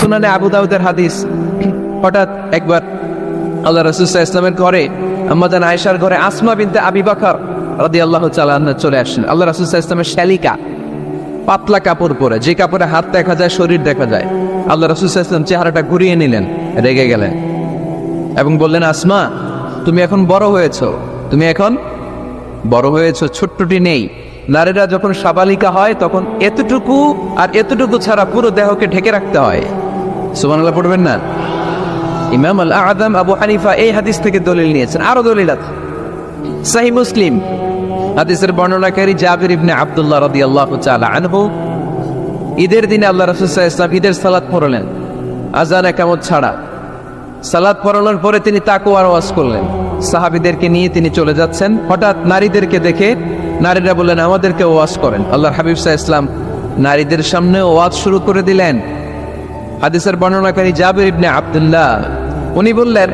সুনানে আবু দাউদের হাদিস, হঠাৎ একবার আল্লাহ রাসূল সাল্লাল্লাহু আলাইহি ওয়াসাল্লামের ঘরে আম্মা জান আয়েশার ঘরে আসমা বিনতে আবি বকর রাদিয়াল্লাহু তাআলা আনহা চলে আসেন। আল্লাহ রাসূল সাল্লাল্লাহু আলাইহি ওয়াসাল্লামের শালিকা, পাতলা কাপড় পরে, যে কাপড়ে হাত দেখা যায় শরীর দেখা যায়। আল্লাহ রাসূল সাল্লাল্লাহু আলাইহি ওয়াসাল্লাম চেহারাটা ঘুরিয়ে নিলেন, রেগে গেলেন এবং বললেন, আসমা তুমি এখন বড় হয়েছো, তুমি এখন বড় হয়েছো, ছোট্টটি নেই। নারীরা যখন সাবালিকা হয় তখন এতটুকু আর এতটুকু ছাড়া পুরো দেহকে ঢেকে রাখতে হয়। সুবহানাল্লাহ পড়বেন না? ইমাম আল আযম আবু হানিফা এই হাদিস থেকে দলিল নিয়েছেন। আরো দলিল আছে, সহিহ মুসলিম হাদিসের বর্ণনাকারী জাবির ইবনে আব্দুল্লাহ রাদিয়াল্লাহু তাআলা আনহু, ঈদের দিনে আল্লাহ রাসূল সাল্লাল্লাহু আলাইহি ওয়াসাল্লাম ঈদের সালাত পড়লেন আযান ইকামত ছাড়া। সালাত পড়ানোর পরে তিনি তাকওয়ার ওয়াজ করলেন, সাহাবীদেরকে নিয়ে তিনি চলে যাচ্ছেন। হঠাৎ নারীদেরকে দেখে নারীরা বললেন, আমাদেরকে ওয়াজ করেন। আল্লাহর হাবিব সাল্লাল্লাহু আলাইহি ওয়াসাল্লাম নারীদের সামনে ওয়াজ শুরু করে দিলেন। হাদিসের বর্ণনাকারী জাবির ইবনে আব্দুল্লাহ উনি বললেন,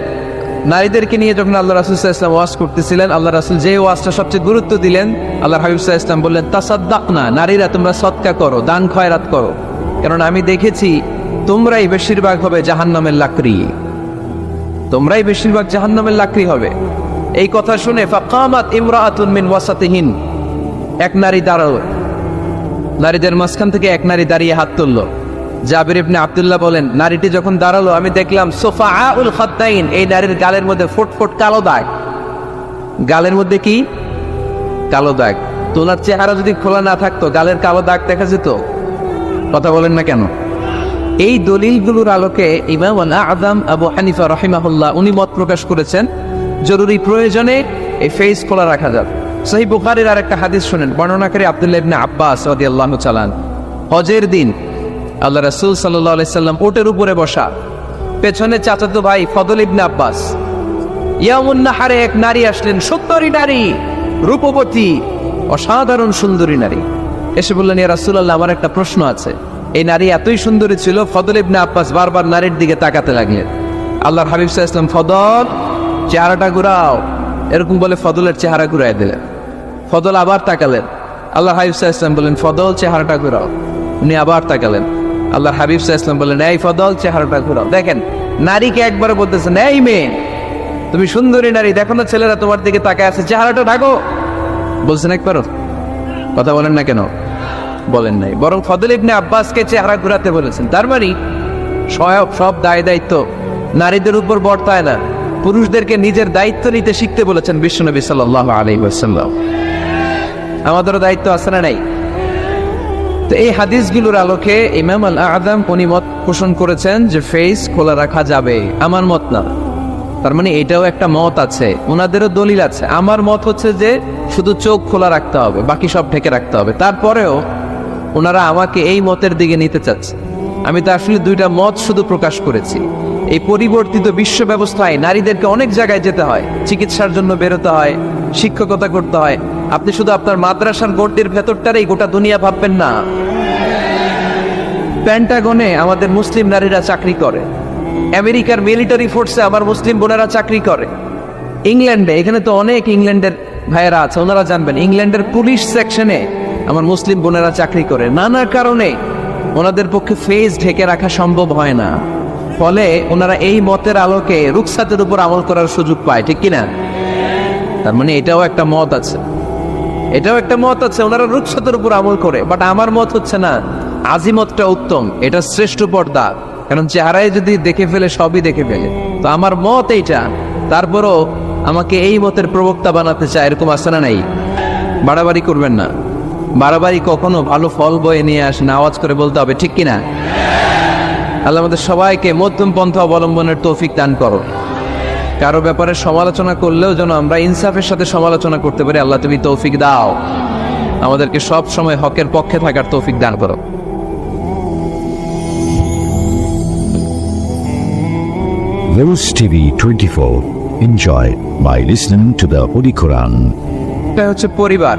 নারীদেরকে নিয়ে যখন আল্লাহ রাসূল সাল্লাল্লাহু আলাইহি ওয়াসাল্লাম ওয়াজ করতেছিলেন, আল্লাহ রাসূল যে ওয়াজটা সবচেয়ে গুরুত্ব দিলেন, আল্লাহর হাবিব সাল্লাল্লাহু আলাইহি ওয়াসাল্লাম বললেন, তাসাদ্দাকনা, নারীরা তোমরা সদকা করো, দান খয়রাত করো, কারণ আমি দেখেছি তোমরাই বেশিরভাগ হবে জাহান্নামের লাকড়ি, তোমরাই বেশিরভাগ জাহান্নামের লাকড়ি হবে। এই কথা শুনে ফাকামাত ইমরাআতুন মিন ওয়াসাতিহিন, এক নারী দাঁড়ালো, নারীদের মাঝখান থেকে এক নারী দাঁড়িয়ে হাত তুললো। জাবির ইবনে আব্দুল্লাহ বলেন, নারীটি যখন দাঁড়ালো আমি দেখলাম সুফাআউল খাদ্দাইন, এই নারীর গালের মধ্যে ফুটফুট কালো দাগ। গালের মধ্যে কি? কালো দাগ। তোলার চেহারা যদি খোলা না থাকতো গালের কালো দাগ দেখা যেত? কথা বলেন না কেন? এই দলিলগুলোর আলোকে ইমাম আল আযম আবু হানিফা রাহিমাহুল্লাহ উনি মত প্রকাশ করেছেন জরুরি প্রয়োজনে এই ফেস খোলা রাখা যাবে। সহিহ বুখারীর আরেকটা হাদিস শুনেন, বর্ণনাকারী আব্দুল্লাহ ইবনে আব্বাস রাদিয়াল্লাহু তাআলা হজের দিন আল্লাহ রাসূল সাল্লাল্লাহু আলাইহি সাল্লাম উটের উপরে বসা, পেছনে চাচাতো ভাই ফদল ইবনে আব্বাস। ইয়াউমুন নাহারে এক নারী আসলেন, সুন্দরী নারী, রূপবতী, অসাধারণ সুন্দরী নারী। এসে বললেন, ইয়া রাসূলুল্লাহ আমার একটা প্রশ্ন আছে। এই নারী এতই সুন্দরী ছিল, ফদল ইবনে আব্বাস বারবার নারীর দিকে তাকাতে লাগলেন। আল্লাহর হাবিব সাল্লাল্লাহু আলাইহি ওয়াসাল্লাম, ফদল চেহারাটা ঘুরাও, এরকম বলে ফদলের চেহারা ঘুরাই দিলেন। ফদল আবার তাকালেন, আল্লাহর হাবিব সাল্লাল্লাহু আলাইহি ওয়াসাল্লাম বললেন, ফদল চেহারাটা ঘুরাও। উনি আবার তাকালেন, আল্লাহর হাবিব সাল্লাল্লাহু আলাইহি ওয়াসাল্লাম বললেন, এই ফদল চেহারাটা ঘুরাও। দেখেন নারীকে একবারে বলতেছেন, এই মেয়ে তুমি সুন্দরী নারী, দেখো না ছেলেরা তোমার দিকে তাকায় আছে, চেহারাটা ঢাকো। বলছেন একবারও? কথা বলেন না কেন? বলেন নাই, বরং ফদল ইবনে আব্বাসকে চেহারা ঘুরাতে বলেছেন। তার মানে সব দায় দায়িত্ব নারীদের উপর বর্তায় না, পুরুষদেরকে নিজের দায়িত্ব নিতে শিখতে বলেছেন বিশ্বনবী সাল্লাল্লাহু আলাইহি ওয়াসাল্লাম। আমাদেরও দায়িত্ব আছে না নাই? তো এই হাদিসগুলোর আলোকে ইমাম আল আযম উনি মত পোষণ করেছেন যে ফেস খোলা রাখা যাবে। আমার মত না, তার মানে এটাও একটা মত আছে, ওনাদেরও দলিল আছে। আমার মত হচ্ছে যে শুধু চোখ খোলা রাখতে হবে, বাকি সব ঢেকে রাখতে হবে। তারপরেও ওনারা আমাকে এই মতের দিকে নিতে চাচ্ছে। আমি তো আসলে দুইটা মত শুধু প্রকাশ করেছি। এই পরিবর্তিত বিশ্ব ব্যবস্থায় নারীদেরকে অনেক জায়গায় যেতে হয়, চিকিৎসার জন্য বেরোতে হয়, শিক্ষকতা করতে হয়। আপনি শুধু আপনার মাদ্রাসার গণ্ডির ভেতরটারেই গোটা দুনিয়া ভাববেন না। পেন্টাগনে আমাদের মুসলিম নারীরা চাকরি করে, আমেরিকার মিলিটারি ফোর্সে আমার মুসলিম বোনেরা চাকরি করে, ইংল্যান্ডে, এখানে তো অনেক ইংল্যান্ডের ভাইয়েরা আছে, ওনারা জানবেন, ইংল্যান্ডের পুলিশ সেকশনে আমার মুসলিম বোনেরা চাকরি করে। নানা কারণে ওনাদের পক্ষে ফেস ঢেকে রাখা সম্ভব হয় না, ফলে ওনারা এই মতের আলোকে রুখসাতের উপর আমল করার সুযোগ পায়, ঠিক কিনা? তার মানে এটাও একটা মত আছে, এটাও একটা মত আছে, ওনারা রুখসাতের উপর আমল করে। বাট আমার মত হচ্ছে না, আজিমতটা উত্তম, এটা শ্রেষ্ঠ পর্দা, কারণ চেহারায় যদি দেখে ফেলে সবই দেখে ফেলে। তো আমার মত এইটা, তারপরও আমাকে এই মতের প্রবক্তা বানাতে চায়, এরকম আছে না নাই? বাড়াবাড়ি করবেন না, বাড়াবাড়ি কখনো ভালো ফল বয়ে নিয়ে আসে না, আওয়াজ করে বলতে হবে, ঠিক কিনা? আল্লাহ আমাদের সবাইকে মধ্যম পন্থা অবলম্বনের তৌফিক দান করো। কারো ব্যাপারে সমালোচনা করলেও যেন আমরা ইনসাফের সাথে সমালোচনা করতে পারি। আল্লাহ তুমি তৌফিক দাও, আমাদেরকে সব সময় হকের পক্ষে থাকার তৌফিক দান করো। Levels TV 24. Enjoy by listening to the Holy Quran. এটা হচ্ছে পরিবার।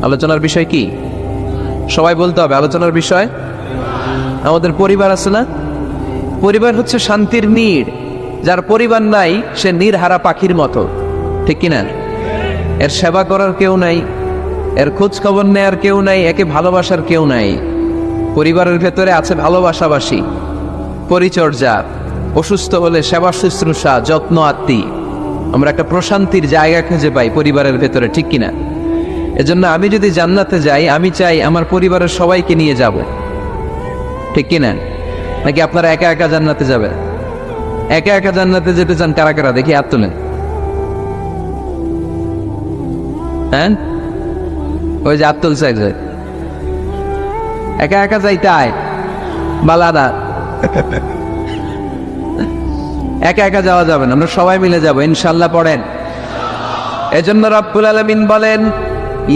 আলোচনার বিষয় কি? সবাই বলতে হবে আলোচনার বিষয়। আমাদের পরিবার আছে না? পরিবার হচ্ছে শান্তির নীড়। যার পরিবার নাই সে নীড়হারা পাখির মতো, ঠিক কিনা? এর সেবা করার কেউ নাই, এর খোঁজ খবর নেয়ার কেউ নাই, একে ভালোবাসার কেউ নাই। পরিবারের ভেতরে আছে ভালোবাসাবাসী, পরিচর্যা, অসুস্থ হলে সেবা শুশ্রূষা, যত্ন আত্মি, আমরা একটা প্রশান্তির জায়গা খুঁজে পাই পরিবারের ভেতরে, ঠিক কিনা? এজন্য আমি যদি জান্নাতে যাই, আমি চাই আমার পরিবারের সবাইকে নিয়ে যাব, ঠিক কিনা? নাকি আপনারা একা একা জান্নাতে যাবেন? একা একা জান্নাতে যেতে চান কারা কারা? দেখি হাত তোলেন। হ্যাঁ, ওই যে হাত তুলছে, একা একা যাইতে আয় বালাদা। একা একা যাওয়া যাবে না, আমরা সবাই মিলে যাবো ইনশাআল্লাহ। পড়েন। এজন্য রব্বুল আলামিন বলেন,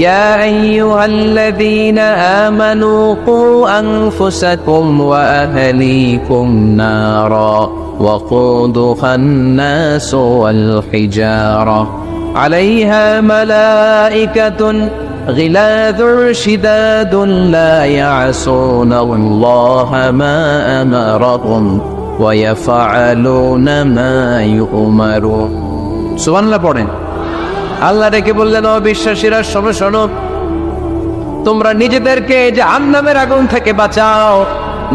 ইয়া আইয়ুহাল্লাযীনা আমানু কু আনফুসাকুম ওয়া আহলিকুম নারা ওয়াকুদুহান নাসু ওয়াল হিজারা আলাইহা মালাইকাতুন গিলাযুন শিদাদুন লা ইয়াসুনাল্লাহা মা আমারাহুম ওয়ায়াফআলুনা মা ইউমারুন। সুবহানাল্লাহ পড়েন। আল্লাহ ডেকে বললেন, ও বিশ্বাসীরা শোনো শোনো, তোমরা নিজেদেরকে জাহান্নামের আগুন থেকে বাঁচাও,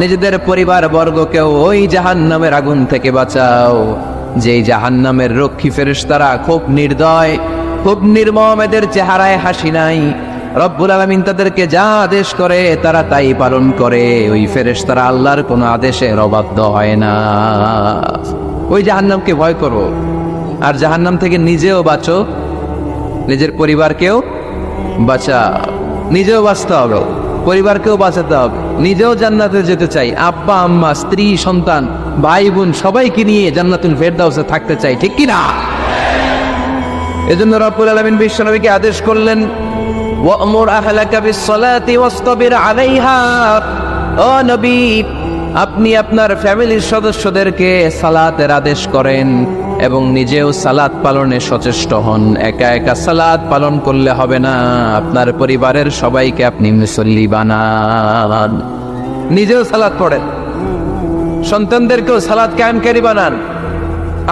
নিজেদের পরিবার বর্গকেও ওই জাহান্নামের আগুন থেকে বাঁচাও, যেই জাহান্নামের রক্ষী ফেরেশতারা খুব নির্দয়, খুব নির্মম, এদের চেহারায় হাসি নাই। রব্বুল আলামিন তাদেরকে যা আদেশ করে তারা তাই পালন করে। ওই ফেরেশতারা আল্লাহর কোনো আদেশের অবাধ্য হয় না। ওই জাহান্নামকে ভয় করো, আর জাহান্নাম থেকে নিজেও বাঁচো, নিজের পরিবারকেও বাঁচাও। নিজেও বাঁচতে হবে, পরিবারকেও বাঁচাতে হবে। নিজেও জান্নাতে যেতে চাই, আব্বা আম্মা, স্ত্রী, সন্তান, ভাই বোন সবাইকে নিয়ে জান্নাতুল ফেরদাউসে থাকতে চাই, ঠিক কি না? এজন্য রব্বুল আলামিন বিশ্বনবীকে আদেশ করলেন, ওয়া'মুর আহলাকা বিস-সালাতি ওয়াসতাবির আলাইহা। ও নবী, আপনি আপনার ফ্যামিলির সদস্যদেরকে সালাতের আদেশ করেন এবং নিজেও সালাত পালনে সচেষ্ট হন। একা একা সালাত পালন করলে হবে না, আপনার পরিবারের সবাইকে আপনি মুসল্লি বানান। নিজেও সালাত পড়েন, সন্তানদেরকেও সালাত কায়েমকারী বানান।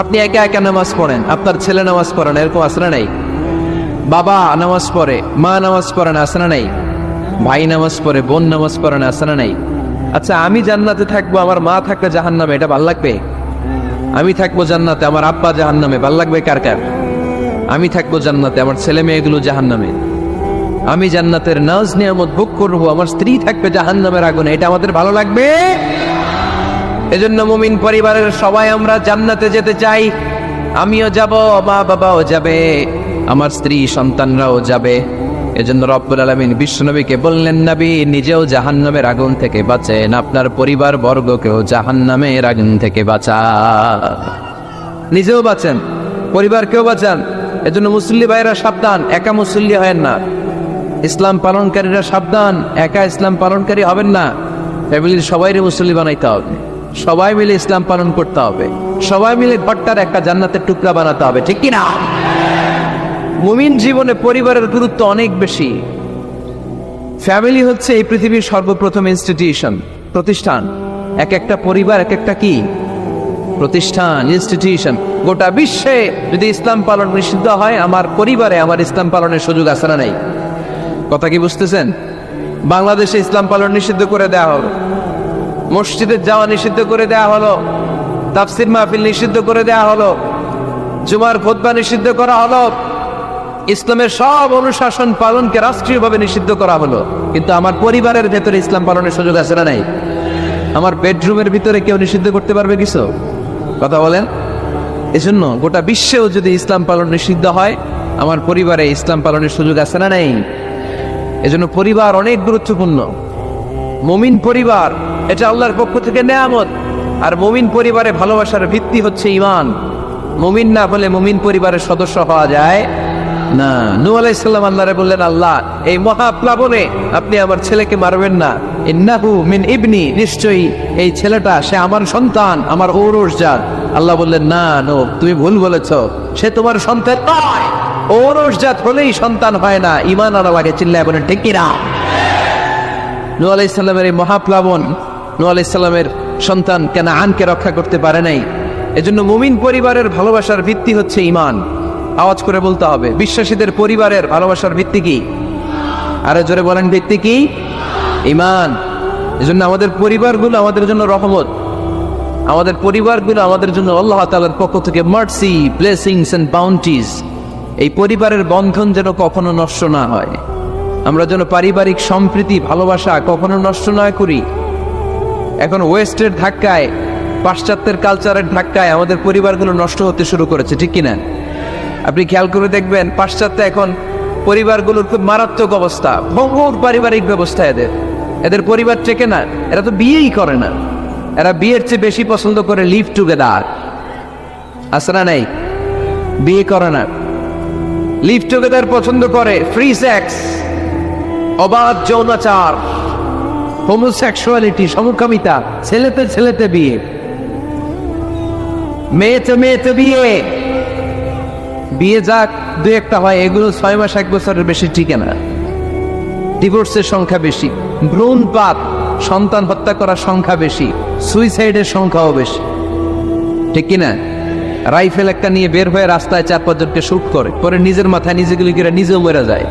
আপনি একা একা নামাজ পড়েন, আপনার ছেলে নামাজ পড়েন, এরকম আসরা নাই? বাবা নামাজ পড়ে, মা নামাজ পড়েন, আসরা নাই? ভাই নামাজ পড়ে, বোন নামাজ পড়েন, আসরা নাই? আচ্ছা, আমি জান্নাতে থাকবো, আমার মা থাকলে জাহান্নামে, এটা ভাল লাগবে? আমি থাকবো জান্নাতে, আমার আব্বা জাহান্নামে, ভাল লাগবে কার কার? আমি থাকবো জান্নাতে, আমার ছেলে মেয়েগুলো জাহান্নামে। আমি জান্নাতের নাজ নিয়ামত ভোগ করবো, আমার স্ত্রী থাকবে জাহান্নামের আগুনে, এটা আমাদের ভালো লাগবে? এজন্য মুমিন পরিবারের সবাই আমরা জান্নাতে যেতে চাই। আমিও যাব, মা বাবাও যাবে, আমার স্ত্রী সন্তানরাও যাবে। এজন্য রব্বুল আলামিন বিশ্বনবীকে বললেন, নবী নিজেও জাহান্নামের আগুন থেকে বাঁচেন, আপনার পরিবার বর্গকেও জাহান্নামের আগুন থেকে বাঁচান। নিজেও বাঁচেন, পরিবারকেও বাঁচান। এজন্য মুসল্লি ভাইরা সাবধান, একা মুসল্লি হয়েন না। ইসলাম পালনকারীরা সাবধান, একা ইসলাম পালনকারী হবেন না। ফ্যামিলির সবাইরে মুসল্লি বানাইতে হবে, সবাই মিলে ইসলাম পালন করতে হবে, সবাই মিলে ঘরটার একটা জান্নাতের টুকরা বানাতে হবে, ঠিক কিনা? মুমিন জীবনে পরিবারের গুরুত্ব অনেক বেশি। ফ্যামিলি হচ্ছে এই পৃথিবীর সর্বপ্রথম ইনস্টিটিউশন, প্রতিষ্ঠান। এক একটা পরিবার এক একটা কি প্রতিষ্ঠান, ইনস্টিটিউশন। গোটা বিশ্বে যদি ইসলাম পালন নিষিদ্ধ হয়, আমার পরিবারে আমার ইসলাম পালনের সুযোগ আছে না নাই? কথা কি বুঝতেছেন? বাংলাদেশে ইসলাম পালন নিষিদ্ধ করে দেওয়া হলো, মসজিদে যাওয়া নিষিদ্ধ করে দেওয়া হলো, তাফসির মাহফিল নিষিদ্ধ করে দেওয়া হলো, জুমার খুতবা নিষিদ্ধ করা হলো, ইসলামের সব অনুশাসন পালনকে রাষ্ট্রীয়ভাবে নিষিদ্ধ করা হলো। কিন্তু আমার পরিবারের ভেতরে ইসলাম পালনের সুযোগ আছে না নাই? আমার বেডরুমের ভিতরে কেউ নিষিদ্ধ করতে পারবে কিছু? কথা বলেন। এজন্য গোটা বিশ্বেও যদি ইসলাম পালন নিষিদ্ধ হয়, আমার পরিবারে ইসলাম পালনের সুযোগ আছে না নাই? এজন্য পরিবার অনেক গুরুত্বপূর্ণ। মুমিন পরিবার এটা আল্লাহর পক্ষ থেকে নেয়ামত। আর মুমিন পরিবারে ভালোবাসার ভিত্তি হচ্ছে ঈমান। মুমিন না হলে মুমিন পরিবারের সদস্য হওয়া যায় না। নূহ আলাইহিস সালাম আল্লাহরে বললেন, আল্লাহ এই মহাপ্লাবনে আপনি আমার ছেলেকে মারবেন না। ইন্নাহু মিন ইবনি, নিশ্চয়ই এই ছেলেটা সে আমার সন্তান, আমার ঔরসজাত। আল্লাহ বললেন, না নূহ, তুমি ভুল বলেছো, সে তোমার সন্তান নয়। ঔরসজাত হলেই সন্তান হয় না, ঈমান আনা লাগে। চিল্লায় বলেন ঠিক কি না? নূহ আলাইহিস সালামের এই মহাপ্লাবন নূহ আলাইহিস সালামের সন্তান কানাআনকে রক্ষা করতে পারে নাই। এজন্য মুমিন পরিবারের ভালোবাসার ভিত্তি হচ্ছে ঈমান। আওয়াজ করে বলতে হবে, বিশ্বাসীদের পরিবারের ভালোবাসার ভিত্তি কি? আরে জোরে বলেন, ভিত্তি কি? ঈমান। এজন্য আমাদের পরিবারগুলো আমাদের জন্য রহমত। আমাদের পরিবারগুলো আমাদের জন্য আল্লাহ তাআলার পক্ষ থেকে মার্সি, ব্লেসিংস এন্ড বাউন্টিজ। এই পরিবারের বন্ধন যেন কখনো নষ্ট না হয়, আমরা যেন পারিবারিক সম্প্রীতি, ভালোবাসা কখনো নষ্ট না করি। এখন ওয়েস্টের ধাক্কায়, পাশ্চাত্যের কালচারের ধাক্কায় আমাদের পরিবারগুলো নষ্ট হতে শুরু করেছে, ঠিক কিনা? আপনি খেয়াল করে দেখবেন, পাশ্চাত্যে এখন পরিবারগুলোর খুব মারাত্মক অবস্থা, ভঙ্গুর পারিবারিক ব্যবস্থা। এদের পরিবার টেকে না, এরা তো বিয়েই করে না। এরা বিয়ের চেয়ে বেশি পছন্দ করে লিভ টুগেদার। আছে না নাই? বিয়ে করে না, লিভ টুগেদার পছন্দ করে, ফ্রি সেক্স, অবাধ যৌনাচার, হোমোসেক্সুয়ালিটি, সমকামিতা, ছেলেতে ছেলেতে বিয়ে, মেয়েতে মেয়েতে বিয়ে। বিয়ে যাক দু একটা হয়, এগুলো 6 মাস 1 বছরের বেশি টিকে না। ডিভোর্সের সংখ্যা বেশি, ভ্রূণপাত, সন্তান হত্যা করার সংখ্যা বেশি, সুইসাইডের সংখ্যাও বেশি, ঠিক কিনা? রাইফেল একটা নিয়ে বের হয়ে রাস্তায় 4-5 জনকে শুট করে, পরে নিজের মাথায় নিজে গুলি করে নিজেও মরে যায়।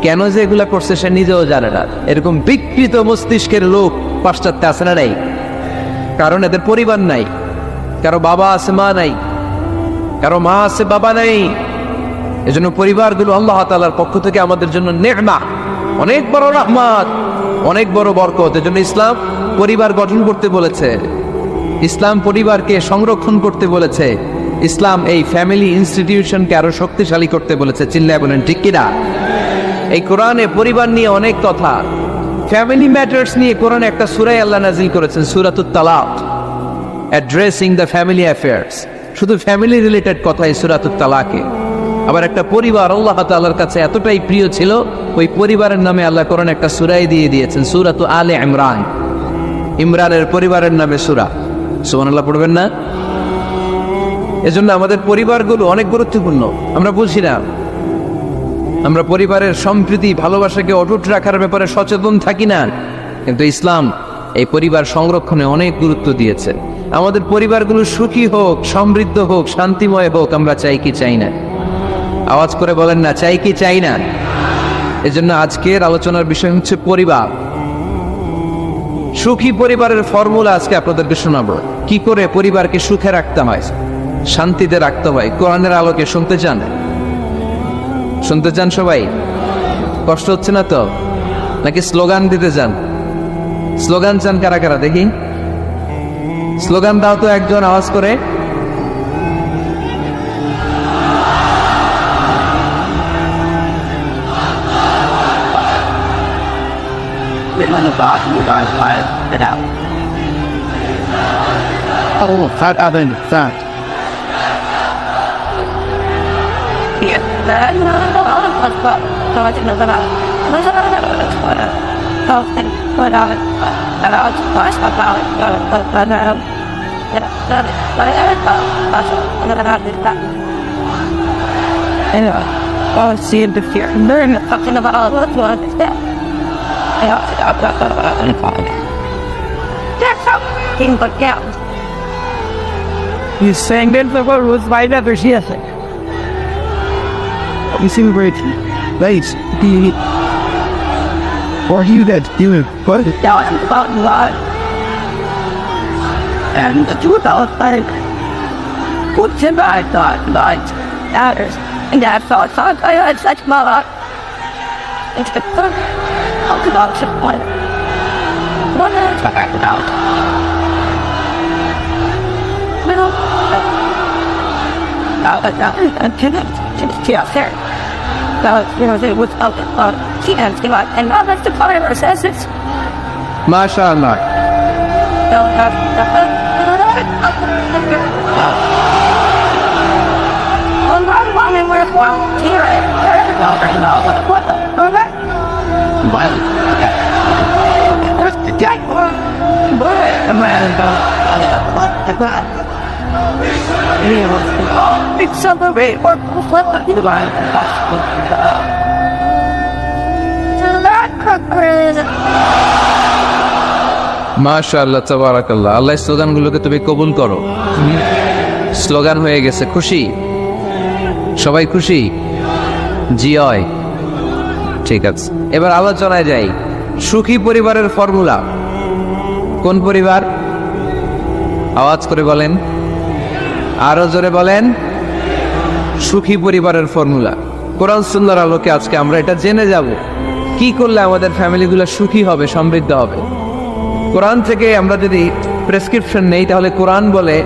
কেন যে এগুলা করছে সে নিজেও জানে না। এরকম বিকৃত মস্তিষ্কের লোক পাশ্চাত্যে আছে না নাই? কারণ এদের পরিবার নাই, কারো বাবা আছে মা নাই, কারো মা আছে বাবা নাই। এজন্য পরিবারগুলো আল্লাহ তাআলার পক্ষ থেকে আমাদের জন্য নে'মা, অনেক বড় রহমত, অনেক বড় বরকত। এজন্য ইসলাম পরিবার গঠন করতে বলেছে, ইসলাম পরিবারকে সংরক্ষণ করতে বলেছে, ইসলাম এই ফ্যামিলি ইনস্টিটিউশনকে আরো শক্তিশালী করতে বলেছে। চিল্লায় বলেন ঠিক কিনা? এই কোরআনে পরিবার নিয়ে অনেক কথা, ফ্যামিলি ম্যাটার্স নিয়ে কোরআনে একটা সূরা আল্লাহ নাজিল করেছেন, সূরাতুত তালাক, অ্যাড্রেসিং দ্য ফ্যামিলি অ্যাফেয়ার্স। শুধু ফ্যামিলি রিলেটেড কথা এই সূরাতুত তালাকে। আবার একটা পরিবার আল্লাহ তাআলার কাছে এতটাই প্রিয় ছিল, ওই পরিবারের নামে আল্লাহ কোরআনে একটা সূরাই দিয়ে দিয়েছেন, সূরাতু আলে ইমরান। ইমরানের পরিবারের নামে সূরা। সুবহানাল্লাহ পড়বেন না? এজন্য আমাদের পরিবারগুলো অনেক গুরুত্বপূর্ণ, আমরা বুঝি না। আমরা পরিবারের সম্প্রীতি, ভালোবাসাকে অটুট রাখার ব্যাপারে সচেতন থাকি না, কিন্তু ইসলাম এই পরিবার সংরক্ষণে অনেক গুরুত্ব দিয়েছে। আমাদের পরিবারগুলো সুখী হোক, সমৃদ্ধ হোক, শান্তিময় হোক, আমরা চাই কি চাই না? আওয়াজ করে বলেন না, চাই কি চাই না? এজন্য আজকের আলোচনার বিষয় হচ্ছে পরিবার। সুখী পরিবারের ফর্মুলা আজকে আপনাদেরকে শোনাবো, কি করে পরিবারকে সুখে রাখতে হয়, শান্তিতে রাখতে হয়। কোরআনের আলোকে শুনতে চান? শুনতে চান সবাই? কষ্ট হচ্ছে না তো? নাকি স্লোগান দিতে চান? স্লোগান চান কারা কারা দেখি? স্লোগান দাও তো একজন, আওয়াজ করে। See the fear. Learn talking about what's what is that. That's how things go down. He's saying that the world was right after she has it. You seem great. Nice. Or you that do it. What? Now I'm about God. And the truth about like what's in my thought, like matters. And I thought I had such mother. It's the third. How could I support it? What else I got out? Well, I cannot just there. So, you know, it was she has to like, and now that's the part of her says it's. মাশাআল্লাহ। মাশাআল্লাহ, তাবারাকাল্লাহ। আল্লাহ স্লোগানগুলোকে তুমি কবুল করো। Slogan হয়ে গেছে, খুশি? সবাই খুশি? জি হয়, ঠিক আছে। এবার আলোচনায় যাই। সুখী পরিবারের ফর্মুলা। কোন পরিবার? আওয়াজ করে বলেন, আরো জোরে বলেন। সুখী পরিবারের ফর্মুলা কোরআন সুন্নাহর আলোকে আজকে আমরা এটা জেনে যাব, কি করলে আমাদের ফ্যামিলিগুলো সুখী হবে, সমৃদ্ধ হবে। কোরআন থেকে আমরা যদি প্রেসক্রিপশন নেই, তাহলে কোরআন বলে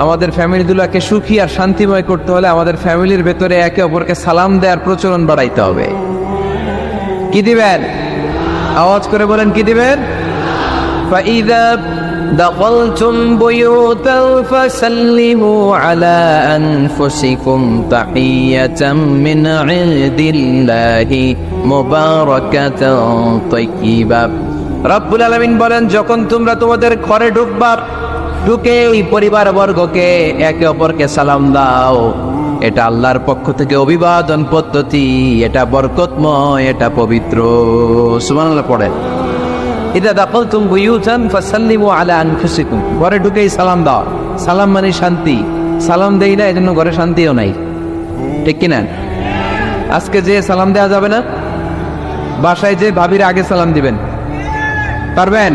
আমাদের ফ্যামিলিগুলোকে সুখী আর শান্তিময় করতে হলে আমাদের ফ্যামিলির ভেতরে একে অপরকে সালাম দেওয়ার প্রচলন বাড়াইতে হবে। কি দিবেন? আওয়াজ করে বলেন, কি দিবেন? فَإِذَا دَخَلْتُمْ بُيُوتًا فَسَلِّمُوا عَلَى أَنفُسِكُمْ تَحِيَّةً مِّنْ عِندِ اللَّهِ مُبَارَكَةً طَيِّبَةً। রব্বুল আলামিন বলেন, যখন তোমরা তোমাদের ঘরে ঢুকবা, ঢুকে ওই পরিবার বর্গকে একে অপরকে সালাম দাও। এটা আল্লাহর পক্ষ থেকে অভিবাদন পদ্ধতি, এটা বরকতময়, এটা পবিত্র। সুবহানাল্লাহ পড়েন। ইদা দাখালতুম বুয়ুতান ফাসাল্লিমু আলা আনফুসিকুম। ঘরে ঢুকেই সালাম দাও। সালাম মানে শান্তি। সালাম দেই না, এজন্য ঘরে শান্তিও নাই, ঠিক কিনা? আজকে যে সালাম দেওয়া যাবে না, বাসায় যে ভাবির আগে সালাম দিবেন, পারবেন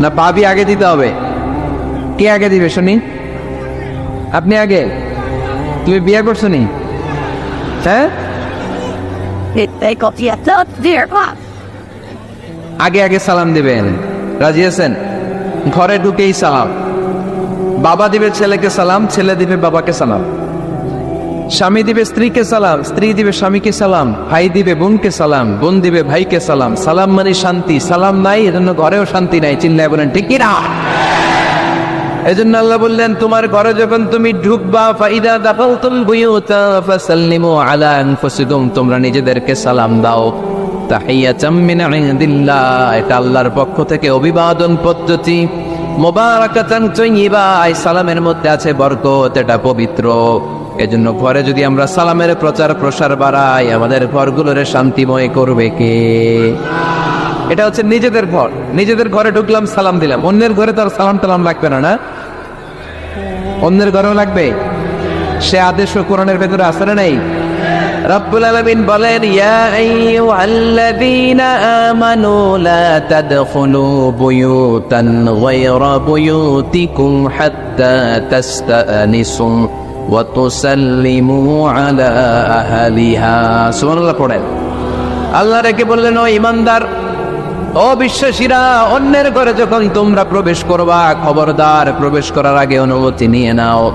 না? ভাবি আগে দিতে হবে। কে আগে দিবে শুনি? আপনি আগে। তুমি বিয়ে করছো নি? হ্যাঁ, They got the third dear class. আগে আগে সালাম দিবেন। রাজি আছেন? ঘরে ঢুকেই সালাম। বাবা দিবে ছেলেকে সালাম, ছেলে দিবে বাবাকে সালাম। স্বামী দিবে স্ত্রীকে সালাম, স্ত্রী দিবে স্বামীকে সালাম। ভাই দিবে বোনকে সালাম, বোন দিবে ভাইকে সালাম। সালাম মানে শান্তি। সালাম নাই, এজন্য ঘরেও শান্তি নাই। চিল্লায় বলেন ঠিক কি না? এজন্য আল্লাহ বললেন, তোমার ঘরে যখন তুমি ঢুকবা, ফাইদা দাখালতুম বুয়ুতা ফাসাল্লিমু আলা আনফুসিকুম, তোমরা নিজেদেরকে সালাম দাও। তাহিয়াতাম মিন ইনদিল্লাহ, এটা আল্লাহর পক্ষ থেকে অভিবাদন পদ্ধতি। মুবারাকাতান তাইয়্যিবা, এই সালামের মধ্যে আছে বরকত, এটা পবিত্র। এজন্য ঘরে যদি আমরা সালামের প্রচার প্রসার বাড়াই, আমাদের ঘরগুলোরে শান্তিময় করবে কে? এটা হচ্ছে নিজেদের ঘর। নিজেদের ঘরে ঢুকলাম, সালাম দিলাম। অন্যের ঘরে তার সালাম টালাম লাগবে না, না? অন্যের ঘরেও লাগবে। সে আদেশ কোরআনের ভেতরে আছে না নেই? রব্বুল আলামিন বলেন, ইয়া আইয়ুহাল্লাযীনা আমানু লা তাদখুলু বুয়ুতান গায়রা বুয়ুতিকুম হাত্তা তাস্তানিসু ওয়া তুসাল্লিমু আলা আহলিহা। সুবহানাল্লাহ পড়েন। আল্লাহ রেখে বললেন, ও ঈমানদার, ও বিশ্বাসীরা, অন্যের ঘরে যখন তোমরা প্রবেশ করবা, খবরদার প্রবেশ করার আগে অনুমতি নিয়ে নাও।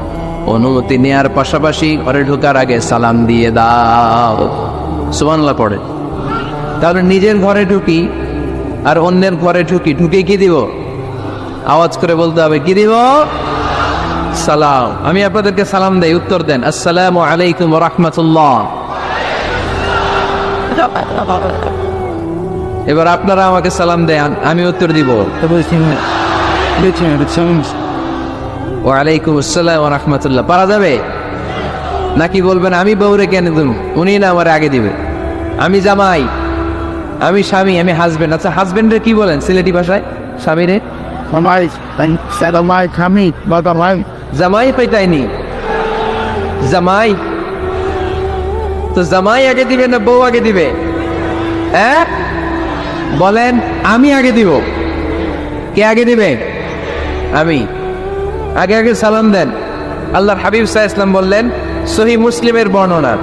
অনুমতি নেওয়ার পাশাপাশি ঘরে ঢোকার আগে সালাম দিয়ে দাও। সুবহানাল্লাহ পড়ে। তাহলে নিজের ঘরে ঢুকি আর অন্যের ঘরে ঢুকি, ঢুকে কি দিব? আওয়াজ করে বলতে হবে, কি দিব? সালাম। আমি আপনাদেরকে সালাম দেই, উত্তর দেন, আসসালামু আলাইকুম ওয়া রাহমাতুল্লাহ। এবার আপনারা আমাকে সালাম দেন, আমি উত্তর দিব, ওয়ালাইকুম আসসালাম ওয়া রাহমাতুল্লাহ। পারা যাবে নাকি বলবেন আমি বউরে কেন দেব, উনি না আমার আগে দিবে? আমি জামাই, আমি স্বামী, আমি হাজবেন্ড। আচ্ছা, হাজবেন্ডের কি বলেন সিলেটি ভাষায়? স্বামীরে জামাই পাইতাইনি। জামাই তো জামাই আগে দিবে না বউ আগে দিবে? হ্যাঁ বলেন, আমি আগে দিব। কে আগে দিবে? আমি। আগে আগে সালাম দেন। আল্লাহর হাবিব সাল্লাল্লাহু আলাইহি ওয়াসাল্লাম বললেন, সহিহ মুসলিমের বর্ণনা,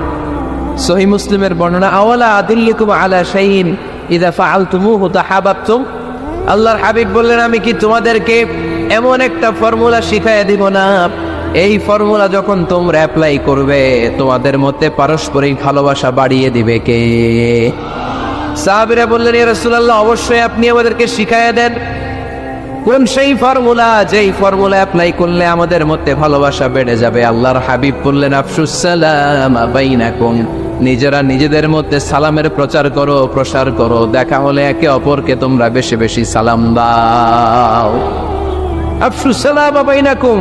সহিহ মুসলিমের বর্ণনা, আওয়ালা আদিল্লুকুম আলা শাইইন ইযা ফাআলতুমুহু তাহাব্বাতুম। আল্লাহর হাবিব বললেন, আমি কি তোমাদেরকে এমন একটা ফর্মুলা শিখাইয়া দিব না, এই ফর্মুলা যখন তোমরা অ্যাপ্লাই করবে, তোমাদের মধ্যে পারস্পরিক ভালোবাসা বাড়িয়ে দিবে কে? সাহাবীরা বললেন, ইয়া রাসূলুল্লাহ, অবশ্যই আপনি আমাদেরকে শিখাইয়া দেন। কোন সেই ফর্মুলা, যেই ফর্মুলা অ্যাপ্লাই করলে আমাদের মধ্যে ভালোবাসা বেড়ে যাবে? আল্লাহর হাবিব বললেন, আফশুস সালাম বাইনাকুম, নিজেরা নিজেদের মধ্যে সালামের প্রচার করো, প্রসার করো। দেখা হলে একে অপরকে তোমরা বেশি বেশি সালাম দাও। আফশুস সালাম বাইনাকুম,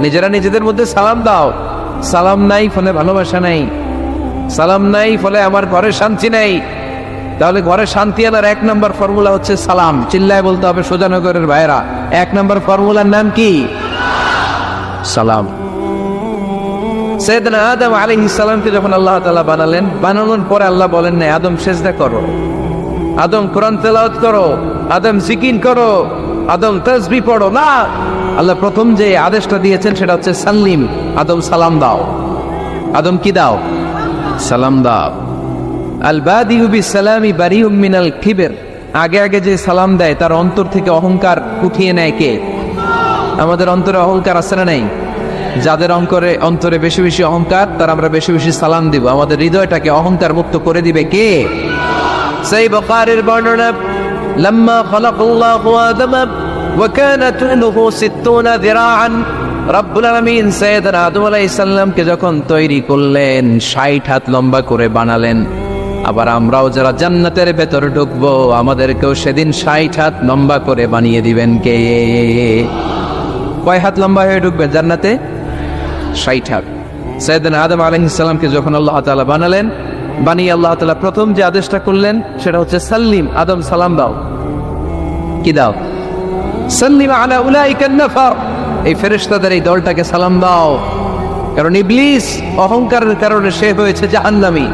নিজেরা নিজেদের মধ্যে সালাম দাও। সালাম নাই ফলে ভালোবাসা নাই, সালাম নাই ফলে আমার ঘরে শান্তি নাই। তাহলে ঘরে শান্তি আনার এক নম্বর ফর্মুলা হচ্ছে সালাম। চিল্লায় বলতে হবে সোজানগরের ভাইরা, এক নম্বর ফর্মুলার নাম কি? সালাম। সাইয়েদনা আদম আলাইহিস সালামকে যখন আল্লাহ তাআলা বানালেন, বানানোর পরে আল্লাহ বলেন না আদম সেজদা করো, আদম কোরআন তেলাওয়াত করো, আদম জিকির করো, আদম তাসবিহ পড়ো না। আল্লাহ প্রথম যে আদেশটা দিয়েছেন সেটা হচ্ছে সাল্লিম, আদম সালাম দাও। আদম কি দাও? সালাম দাও। আল বাদিউ বিসসালামি বারিউম মিনাল কিবর, আগে আগে যে সালাম দেয় তার অন্তর থেকে অহংকার উঠিয়ে নেয় কে? আমাদের অন্তরে অহংকার আছে না নাই? যাদের অন্তরে বেশি বেশি অহংকার, তার আমরা বেশি বেশি সালাম দিব। আমাদের হৃদয়টাকে অহংকার মুক্ত করে দিবে কে? সেই বুখারীর বর্ণনা, লাম্মা খালাকাল্লাহু আদম ওয়া কানা তুলুহু 60 যিরাআন, রব্বুল আলামিন সাইয়েদনা আদম আলাইহিস সালামকে যখন তৈরি করলেন 60 হাত লম্বা করে বানালেন। আবার আমরাও যারা জান্নাতের ভেতরে ঢুকবো আমাদেরকেও সেদিন 60 হাত লম্বা করে বানিয়ে দিবেন কে? কয় হাত লম্বা হয়ে ঢুকবেন জান্নাতে? 60 হাত। সাইয়েদনা আদম আলাইহিস সালামকে যখন আল্লাহ তাআলা বানালেন, বানিয়ে আল্লাহ তাআলা প্রথম যে আদেশটা করলেন সেটা হচ্ছে সাল্লিম, আদম সালাম দাও। কি দাও? সাল্লিম আলা উলাইকা নাফার, এই ফেরেশতাদের এই দলটাকে সালাম দাও। কারণ ইবলিস অহংকারের কারণে সে হয়েছে জাহান্নামী।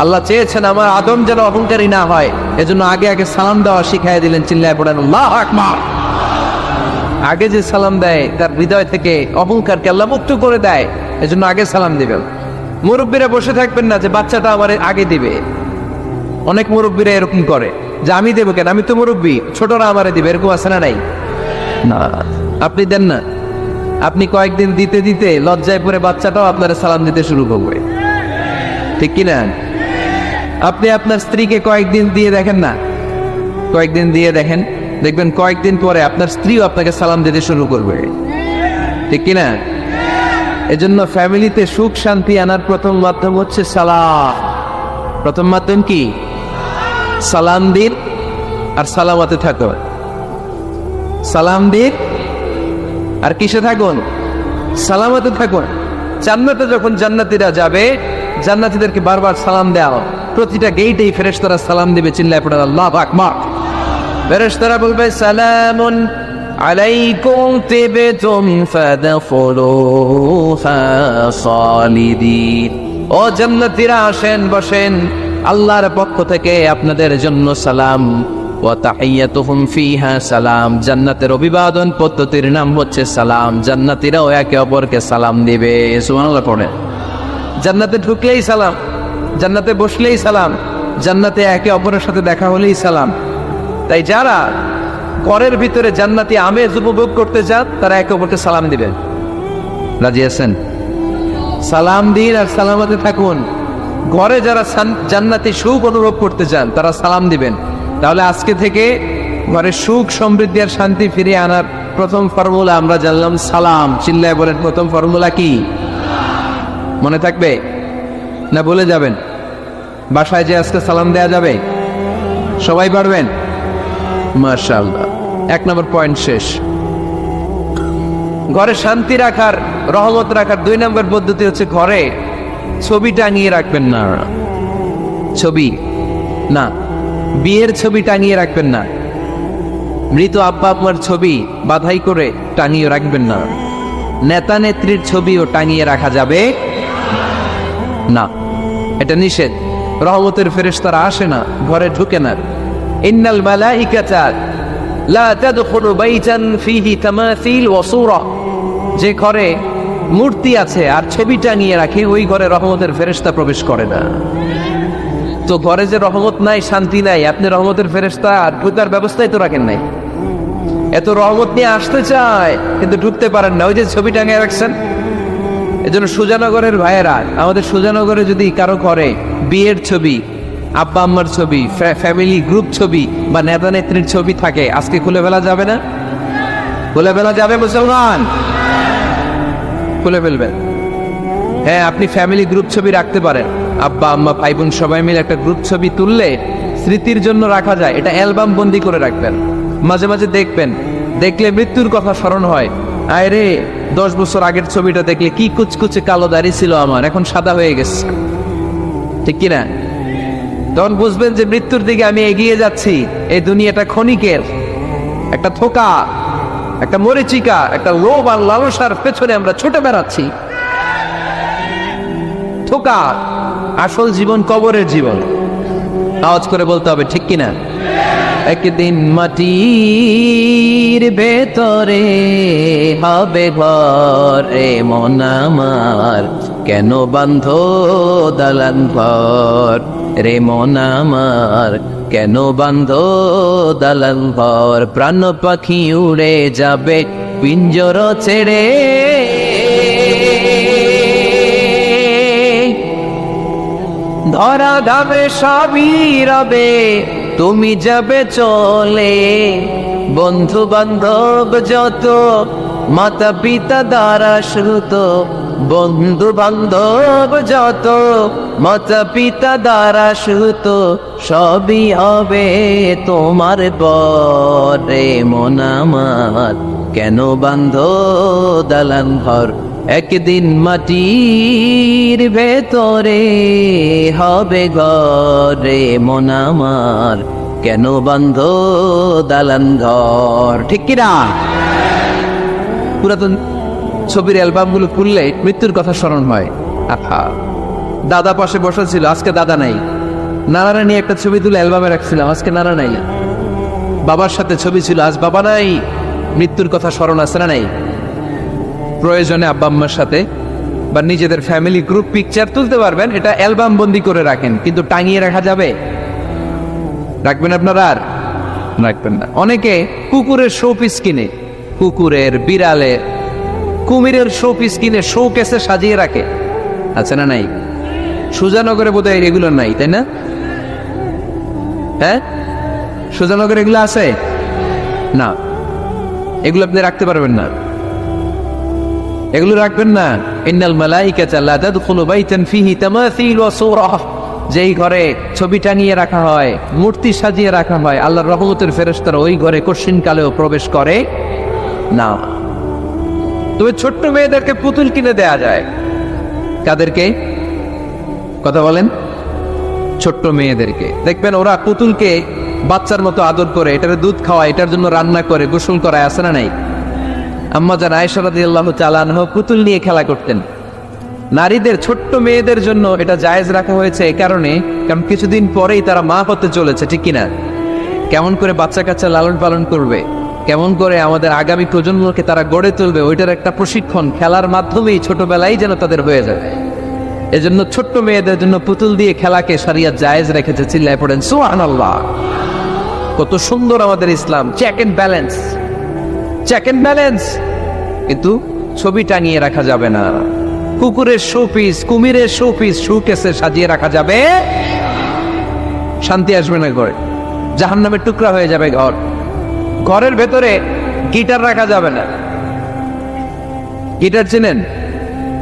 আল্লাহ চেয়েছেন আমার আদম যেন অহংকারী না হয়, এজন্য আগে আগে সালাম দেওয়া শিখাইয়া দিলেন। চিল্লায় পড়েন আল্লাহু আকবার। আগে যে সালাম দেয় তার হৃদয় থেকে অহংকারকে আল্লাহ মুক্ত করে দেয়, এজন্য আগে সালাম দিবেন। মুরব্বীরা বসে থাকবেন না যে বাচ্চাটা আমার আগে দিবে। অনেক মুরব্বীরা এরকম করে যে আমি দেবো কেন, আমি তো মুরব্বী, ছোটরা আমারে দিবে, এরকম আছে না নাই? না, আপনি দেন না। আপনি কয়েকদিন দিতে দিতে লজ্জায় পড়ে বাচ্চাটাও আপনার সালাম দিতে শুরু করবে, ঠিক কিনা? আপনি আপনার স্ত্রীকে কয়েকদিন দিয়ে দেখেন না, কয়েকদিন দিয়ে দেখেন, দেখবেন কয়েকদিন পরে আপনার স্ত্রীও আপনাকে সালাম দিতে শুরু করবে, ঠিক কিনা? এজন্য ফ্যামিলিতে সুখ শান্তি আনার প্রথম মাধ্যম হচ্ছে সালাম। প্রথম মাধ্যম কি? সালাম দিন আর সালামতে থাকুন। সালাম দিন আর কিসে থাকুন? সালামতে থাকুন। জান্নাতে যখন জান্নাতীরা যাবে, জান্নাতীদেরকে বারবার সালাম দেওয়া, প্রতিটা গেটেই ফেরেশতারা সালাম দিবে। চিল্লায় পড়ে আল্লাহু আকবার। ফেরেশতারা বলবে সালামুন আলাইকুম তিবতুম ফাদখুলুহা খালিদিন। ও জান্নাতীরা আসেন, বসেন, আল্লাহর পক্ষ থেকে আপনাদের জন্য সালাম। ওয়া তাহিয়াতুহুম ফিহা সালাম, জান্নাতের অভিবাদন পদ্ধতির নাম হচ্ছে সালাম। জান্নাতীরাও একে অপরকে সালাম দিবে। সুবহানাল্লাহ পড়েন। জান্নাতে ঢুকলেই সালাম, জান্নাতে বসলেই সালাম, জান্নাতে একে অপরের সাথে দেখা হলেই সালাম। তাই যারা ঘরের ভিতরে জান্নাতি আমেজ উপভোগ করতে চান তারা একে অপরকে সালাম দিবেন। রাজি আছেন? সালাম দিন আর সালামতে থাকুন। ঘরে যারা জান্নাতি সুখ অনুভব করতে চান তারা সালাম দিবেন। তাহলে আজকে থেকে ঘরে সুখ সমৃদ্ধি আর শান্তি ফিরিয়ে আনার প্রথম ফর্মুলা আমরা জানলাম সালাম। চিল্লায় বলেন প্রথম ফর্মুলা কি? মনে থাকবে না বলে যাবেন? বাসায় যে আজকে সালাম দেয়া যাবে? সবাই পারবেন? মাশাআল্লাহ। 1 নম্বর পয়েন্ট শেষ। ঘরে শান্তি রাখার, রহমত রাখার 2 নম্বর পদ্ধতি হচ্ছে ঘরে ছবি টাঙিয়ে রাখবেন না। ছবি না, বিয়ের ছবি টাঙিয়ে রাখবেন না। মৃত আব্বা আম্মার ছবি বাধাই করে টাঙিয়ে রাখবেন না। নেতা নেত্রীর ছবিও টাঙিয়ে রাখা যাবে না, এটা নিষেধ। রহমতের ফেরেশতারা আসে না, ঘরে ঢুকে না। ইন্নাল মালাইকাতা লা তাদখুলু বাইতান ফীহি তামাসিল ওয়া সূরা, যে ঘরে মূর্তি আছে আর ছবি টাঙিয়ে রাখে ওই ঘরে রহমতের ফেরেশতা প্রবেশ করে না। তো ঘরে যে রহমত নাই, শান্তি নাই, আপনি রহমতের ফেরেশতা আর ঢুকার ব্যবস্থাই তো রাখেন নাই। এত রহমত নিয়ে আসতে চায় কিন্তু ঢুকতে পারেন না, ওই যে ছবি টাঙিয়ে রাখছেন। এজন্য সুজানগরের ভাইয়েরা, আমাদের সুজানগরে যদি কারো ঘরে বিয়ের ছবি, আব্বা আম্মার ছবি, ফ্যামিলি গ্রুপ ছবি বা নেতা নেত্রীর ছবি থাকে, আজকে খুলে ফেলা যাবে না? খুলে ফেলা যাবে মুসলমান? খুলে ফেলবেন। হ্যাঁ, আপনি ফ্যামিলি গ্রুপ ছবি রাখতে পারেন। আব্বা আম্মা ভাই বোন সবাই মিলে একটা গ্রুপ ছবি তুললে স্মৃতির জন্য রাখা যায়। এটা অ্যালবাম বন্দি করে রাখবেন, মাঝে মাঝে দেখবেন। দেখলে মৃত্যুর কথা স্মরণ হয়। আয় রে, 10 বছর আগের ছবিটা দেখলে কি কুচকুচে কালো দাড়ি ছিল আমার, এখন সাদা হয়ে গেছে, ঠিক কিনা? তখন বুঝবেন যে মৃত্যুর দিকে আমি এগিয়ে যাচ্ছি। এই দুনিয়াটা ক্ষণিকের, একটা ধোঁকা, একটা মরিচিকা, একটা লোভ আর লালসার পেছনে আমরা ছুটে বেড়াচ্ছি। ধোঁকা, আসল জীবন কবরের জীবন। আওয়াজ করে বলতে হবে, ঠিক কিনা? একদিন মাটির ভেতরে হবে ঘর, রে মন আমার কেন বান্ধ দালান ঘর, রে মন আমার কেন বান্ধ দালান ঘর। প্রাণ পাখি উড়ে যাবে পিঞ্জর ছেড়ে, ধরা ধামে সবই রবে তুমি যাবে চলে। বন্ধু বান্ধব যত মাতা পিতা দ্বারা শ্রুত, বন্ধু বান্ধব যত মাতা পিতা দ্বারা শ্রুত, সবই হবে তোমার পরে। মন আমার কেন বান্ধ দালান ঘর, একদিন মাটির ভেতরে হবে ঘরে। মন আমার কেন বান্ধ দালান ঘর। ঠিক কিনা? পুরাতন ছবির অ্যালবামগুলো খুললে মৃত্যুর কথা স্মরণ হয়। আহা, দাদা পাশে বসা ছিল, আজকে দাদা নাই। নানারা নিয়ে একটা ছবি তুলে অ্যালবামে রাখছিলাম, আজকে নানা নাই। বাবার সাথে ছবি ছিল, আজ বাবা নাই। মৃত্যুর কথা স্মরণ আছে না নাই? প্রয়োজনে আব্বা আম্মার সাথে বা নিজেদের ফ্যামিলি গ্রুপ পিকচার তুলতে পারবেন, এটা অ্যালবাম বন্দি করে রাখেন, কিন্তু টাঙিয়ে রাখা যাবে? রাখবেন আপনারা? আর রাখবেন না। অনেকে কুকুরের শো পিস কিনে, কুকুরের, বিড়ালের, কুমিরের শো পিস কিনে শো কেসে সাজিয়ে রাখে, আছে না নাই? সুজানগরে বোধহয় এগুলো নাই, তাই না? হ্যাঁ, সুজানগরে এগুলো আছে না? এগুলো আপনি রাখতে পারবেন না, এগুলো রাখবেন না। ইন্নাল মালাইকাতা লা তাদখুলু বাইতান ফিহি তামাসিল ওয়া সূরা, যেই ঘরে ছবি টাঙিয়ে রাখা হয়, মূর্তি সাজিয়ে রাখা হয়, আল্লাহর রহমতের ফেরেশতারা ওই ঘরে কশিন কালেও প্রবেশ করে না। তবে ছোট্ট মেয়েদেরকে পুতুল কিনে দেয়া যায়। কাদেরকে কথা বলেন? ছোট্ট মেয়েদেরকে। দেখবেন ওরা পুতুলকে বাচ্চার মতো আদর করে, এটার দুধ খাওয়ায়, এটার জন্য রান্না করে, গোসল করায়, আছে না নাই? আম্মা জান আয়েশা রাদিয়াল্লাহু তাআলা আনহা পুতুল নিয়ে খেলা করতেন। নারীদের, ছোট্ট মেয়েদের জন্য এটা জায়েজ রাখা হয়েছে এই কারণে, কারণ কিছুদিন পরেই তারা মা হতে চলেছে, ঠিক কিনা? কেমন করে বাচ্চা কাচ্চা লালন পালন করবে, কেমন করে আমাদের আগামী প্রজন্মকে তারা গড়ে তুলবে, ওইটার একটা প্রশিক্ষণ খেলার মাধ্যমেই ছোটবেলায় যেন তাদের হয়ে যায়। এজন্য ছোট্ট মেয়েদের জন্য পুতুল দিয়ে খেলাকে শরিয়ত জায়েজ রেখেছে। চিল্লায় পড়েন সুবহানাল্লাহ। কত সুন্দর আমাদের ইসলাম! Check and balance, check and balance. কিন্তু ছবি টাঙিয়ে রাখা যাবে না। কুকুরের শোপিস, কুমিরের শোপিস শোকেসে সাজিয়ে রাখা যাবে, শান্তি আসবে না ঘরে, জাহান্নামের টুকরা হয়ে যাবে ঘর। ঘরের ভেতরে গিটার রাখা যাবে না। গিটার চেনেন?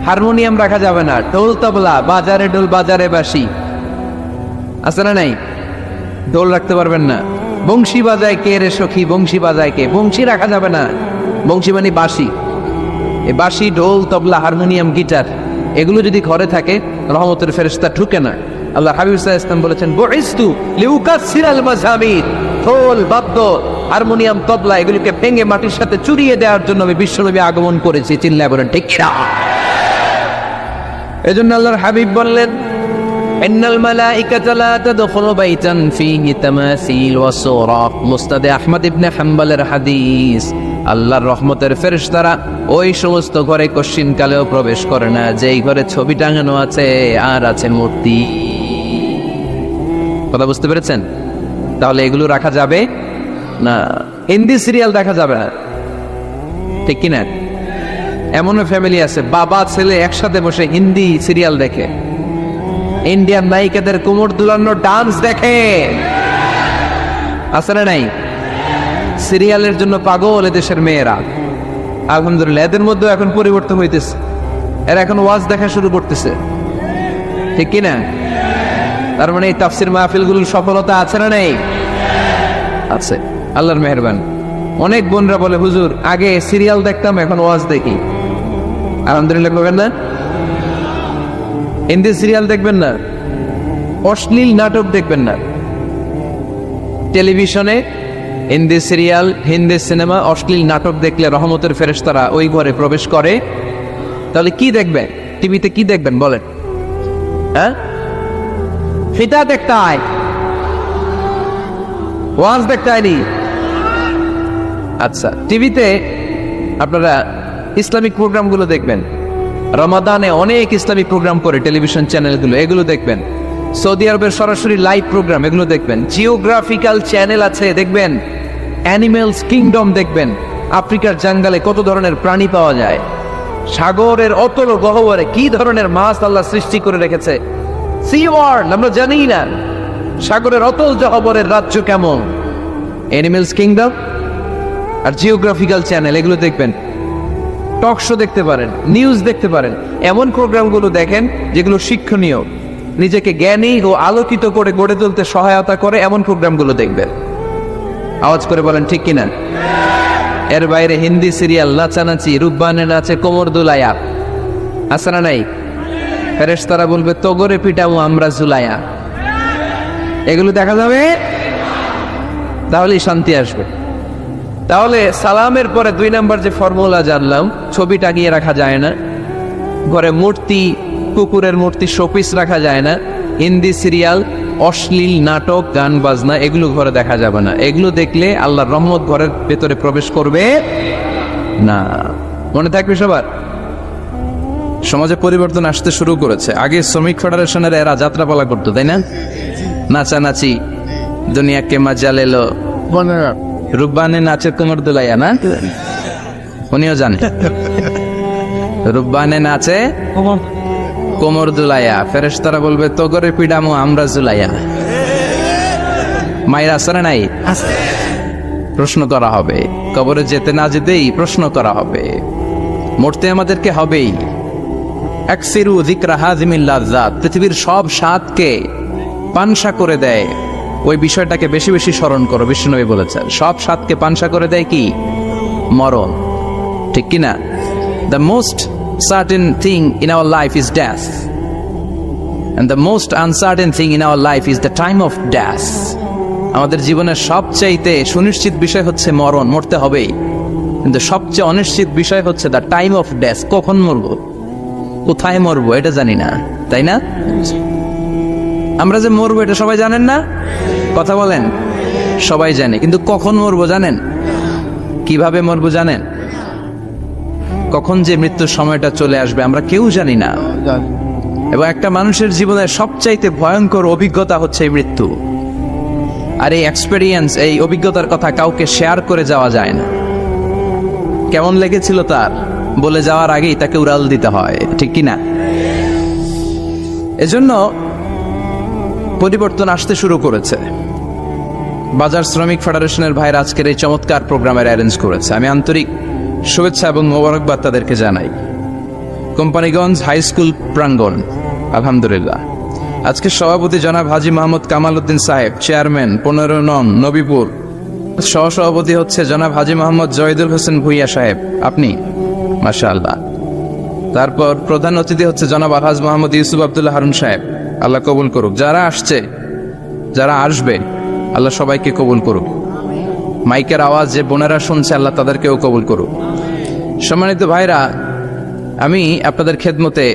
হারমোনিয়াম রাখা যাবে না। ঢোল তবলা, বাজারে ঢোল বাজারে বাঁশি, আছে না নাই? ঢোল রাখতে পারবেন না। বংশী বাজায় কে রে সখী, বংশী বাজায় কে? বংশী রাখা যাবে না। বংশী মানে বাঁশি। এই বাঁশি, ঢোল, তবলা, হারমোনিয়াম, গিটার, এগুলো যদি ঘরে থাকে রহমতের ফেরেশতা ঢুকে না। আল্লাহ হাবিব সাল্লাল্লাহু আলাইহি ওয়াসাল্লাম বলেছেন, বুইস্তু লিউকাসসিরাল মাযামির, ঢোল, বাদ্য, হারমোনিয়াম, তবলা এগুলোকে ভেঙে মাটির সাথে চুরিয়ে দেওয়ার জন্য আমি বিশ্বনবী আগমন করেছি। চিল্লায় বলেন ঠিক কিনা? এজন্য আল্লাহর হাবিব বললেন, ইন্নাল মালাইকাতা লা তাদখুলু বাইতান ফীহি তামাসিল ওয়া সূরা। মুসনাদ আহমদ ইবনে হাম্বলের হাদিস। আল্লাহর রহমতের ফেরেশতারা ওই সমস্ত ঘরে কশিন কালেও প্রবেশ করে না যেই ঘরে ছবি টাঙানো আছে আর আছে মূর্তি। কথা বুঝতে পেরেছেন? তাহলে এগুলো রাখা যাবে না। হিন্দি সিরিয়াল দেখা যাবে না, ঠিক কিনা? এমনও ফ্যামিলি আছে বাবা ছেলে একসাথে বসে হিন্দি সিরিয়াল দেখে, ইন্ডিয়ান নায়িকাদের কোমর দুলানো ডান্স দেখে, আছে না নাই? সিরিয়ালের জন্য পাগল এদেশের মেয়েরা। আলহামদুলিল্লাহ, এদের মধ্যে এখন পরিবর্তন হইতেছে। এরা এখন ওয়াজ দেখা শুরু করতেছে, ঠিক কিনা? তার মানে এই তাফসির মাহফিলগুলোর সফলতা আছে না নাই? আছে, আল্লাহর মেহেরবান। অনেক বোনরা বলে, হুজুর আগে সিরিয়াল দেখতাম, এখন ওয়াজ দেখি। আলহামদুলিল্লাহ করবেন না? হিন্দি সিরিয়াল দেখবেন না, অশ্লীল নাটক দেখবেন না। টেলিভিশনে হিন্দি সিরিয়াল, হিন্দি সিনেমা, অশ্লীল নাটক দেখলে রহমতের ফেরেশতারা ওই ঘরে প্রবেশ করে। তাহলে কি দেখবেন? টিভিতে কি দেখবেন বলেন? হ্যাঁ, ফিতা দেখতে হয়। ওয়াজ দেখতে আইনি। আচ্ছা, টিভিতে আপনারা ইসলামিক প্রোগ্রামগুলো দেখবেন, রমাদানে অনেক ইসলামিক প্রোগ্রাম করে টেলিভিশন চ্যানেলগুলো, এগুলো দেখবেন। সৌদি আরবের সরাসরি লাইভ প্রোগ্রাম, এগুলো দেখবেন। জিওগ্রাফিক্যাল চ্যানেল আছে, দেখবেন। অ্যানিমেলস কিংডম দেখবেন, আফ্রিকার জঙ্গলে কত ধরনের প্রাণী পাওয়া যায়, সাগরের অতল গহ্বরে কি ধরনের মাছ আল্লাহ সৃষ্টি করে রেখেছে। সি ওয়ার্ল্ড আমরা জানি না, সাগরের অতল গহ্বরের রাজ্য কেমন। অ্যানিমেলস কিংডম আর জিওগ্রাফিক্যাল চ্যানেল, এগুলো দেখবেন। টক শো দেখতে পারেন, নিউজ দেখতে পারেন। এমন প্রোগ্রামগুলো দেখেন যেগুলো শিক্ষণীয়, নিজেকে জ্ঞানী ও আলোকিত করে গড়ে তুলতে সহায়তা করে, এমন প্রোগ্রামগুলো দেখবেন। আওয়াজ করে বলেন ঠিক কিনা? এর বাইরে হিন্দি সিরিয়াল, নাচানাচি, রূপবানে নাচে কোমর দুলায়া, আছে না নাই? ফেরেশতারা বলবে তগরে পিটাও আমরা জুলায়া, এগুলো দেখা যাবে, তাহলেই শান্তি আসবে। তাহলে সালামের পরে 2 নাম্বার যে ফর্মুলা জানলাম, ছবি টাঙিয়ে রাখা যায় না, ঘরে মূর্তি, কুকুরের মূর্তি, শোপিস রাখা যায় না, হিন্দি সিরিয়াল, অশ্লীল নাটক, গান বাজনা, এগুলো ঘরে দেখা যাবে না। এগুলো দেখলে আল্লাহর রহমত ঘরের ভেতরে প্রবেশ করবে না। মনে থাকবে সবার? সমাজে পরিবর্তন আসতে শুরু করেছে। আগে শ্রমিক ফেডারেশনের এরা যাত্রাপালা করতো, তাই না? নাচানাচি, দুনিয়াকে মজা লেলো, রুব্বানে নাচে কোমর দুলাইয়া, না? উনিও জানে রুব্বানে নাচে কোমর দুলাইয়া, ফেরেশতারা বলবে তগরে পিডামু আমরা জুলাইয়া। মায়ের আসরে নাই, প্রশ্ন করা হবে। কবরে যেতে না যেতেই প্রশ্ন করা হবে। মরতে আমাদেরকে হবেই। আকসিরু যিকরা হাযিমিল লাযযাত, পৃথিবীর সব স্বাদকে পানসা করে দেয়, ওই বিষয়টাকে বেশি বেশি স্মরণ করো। বিষ্ণুনবী বলেছেন সব স্বাদকে পানসা করে দেয় কি? মরণ, ঠিক কিনা? The most certain thing in our life is death, and the most uncertain thing in our life is the time of death. আমাদের জীবনের সবচাইতে সুনিশ্চিত বিষয় হচ্ছে মরণ, মরতে হবেই। কিন্তু সবচেয়ে অনিশ্চিত বিষয় হচ্ছে দ্য টাইম অফ ডেথ, কখন মরবো, কোথায় মরবো এটা জানি না, তাই না? আমরা যে মরবো এটা সবাই জানেন না? কথা বলেন। সবাই জানে, কিন্তু কখন মরবো জানেন? কিভাবে মরবো জানেন? কখন যে মৃত্যুর সময়টা চলে আসবে আমরা কেউ জানি না। এবং একটা মানুষের জীবনের সবচাইতে ভয়ঙ্কর অভিজ্ঞতা হচ্ছে এই মৃত্যু। আর এই এক্সপেরিয়েন্স, এই অভিজ্ঞতার কথা কাউকে শেয়ার করে যাওয়া যায় না। কেমন লেগেছিল তার বলে যাওয়ার আগেই তাকে উড়াল দিতে হয়, ঠিক কিনা? এজন্য পরিবর্তন আসতে শুরু করেছে। বাজার শ্রমিক ফেডারেশনের ভাইরা আজকের এই চমৎকার প্রোগ্রামের অ্যারেঞ্জ করেছে। আমি আন্তরিক শুভেচ্ছা এবং মোবারকবাদ তাদেরকে জানাই। কোম্পানিগঞ্জ হাই স্কুল প্রাঙ্গণ, আলহামদুলিল্লাহ। আজকে সভাপতি জনাব হাজী মোহাম্মদ কামাল উদ্দিন সাহেব, চেয়ারম্যান 15 নং নবীপুর। সহসভাপতি হচ্ছে জনাব হাজী মোহাম্মদ জয়দুল হোসেন ভুইয়া সাহেব, আপনি, মাশাআল্লাহ। তারপর প্রধান অতিথি হচ্ছে জনাব আলহাজ মোহাম্মদ ইউসুফ আব্দুল্লাহ হারুন সাহেব, আল্লাহ কবুল করুক। যারা আসছে, যারা আসবে, আল্লাহ সবাইকে কবুল করুক। মাইকের আওয়াজ যে বোনেরা শুনছে, আল্লাহ তাদেরকেও কবুল করুক। সম্মানিত ভাইরা, আমি আপনাদের খেদমতে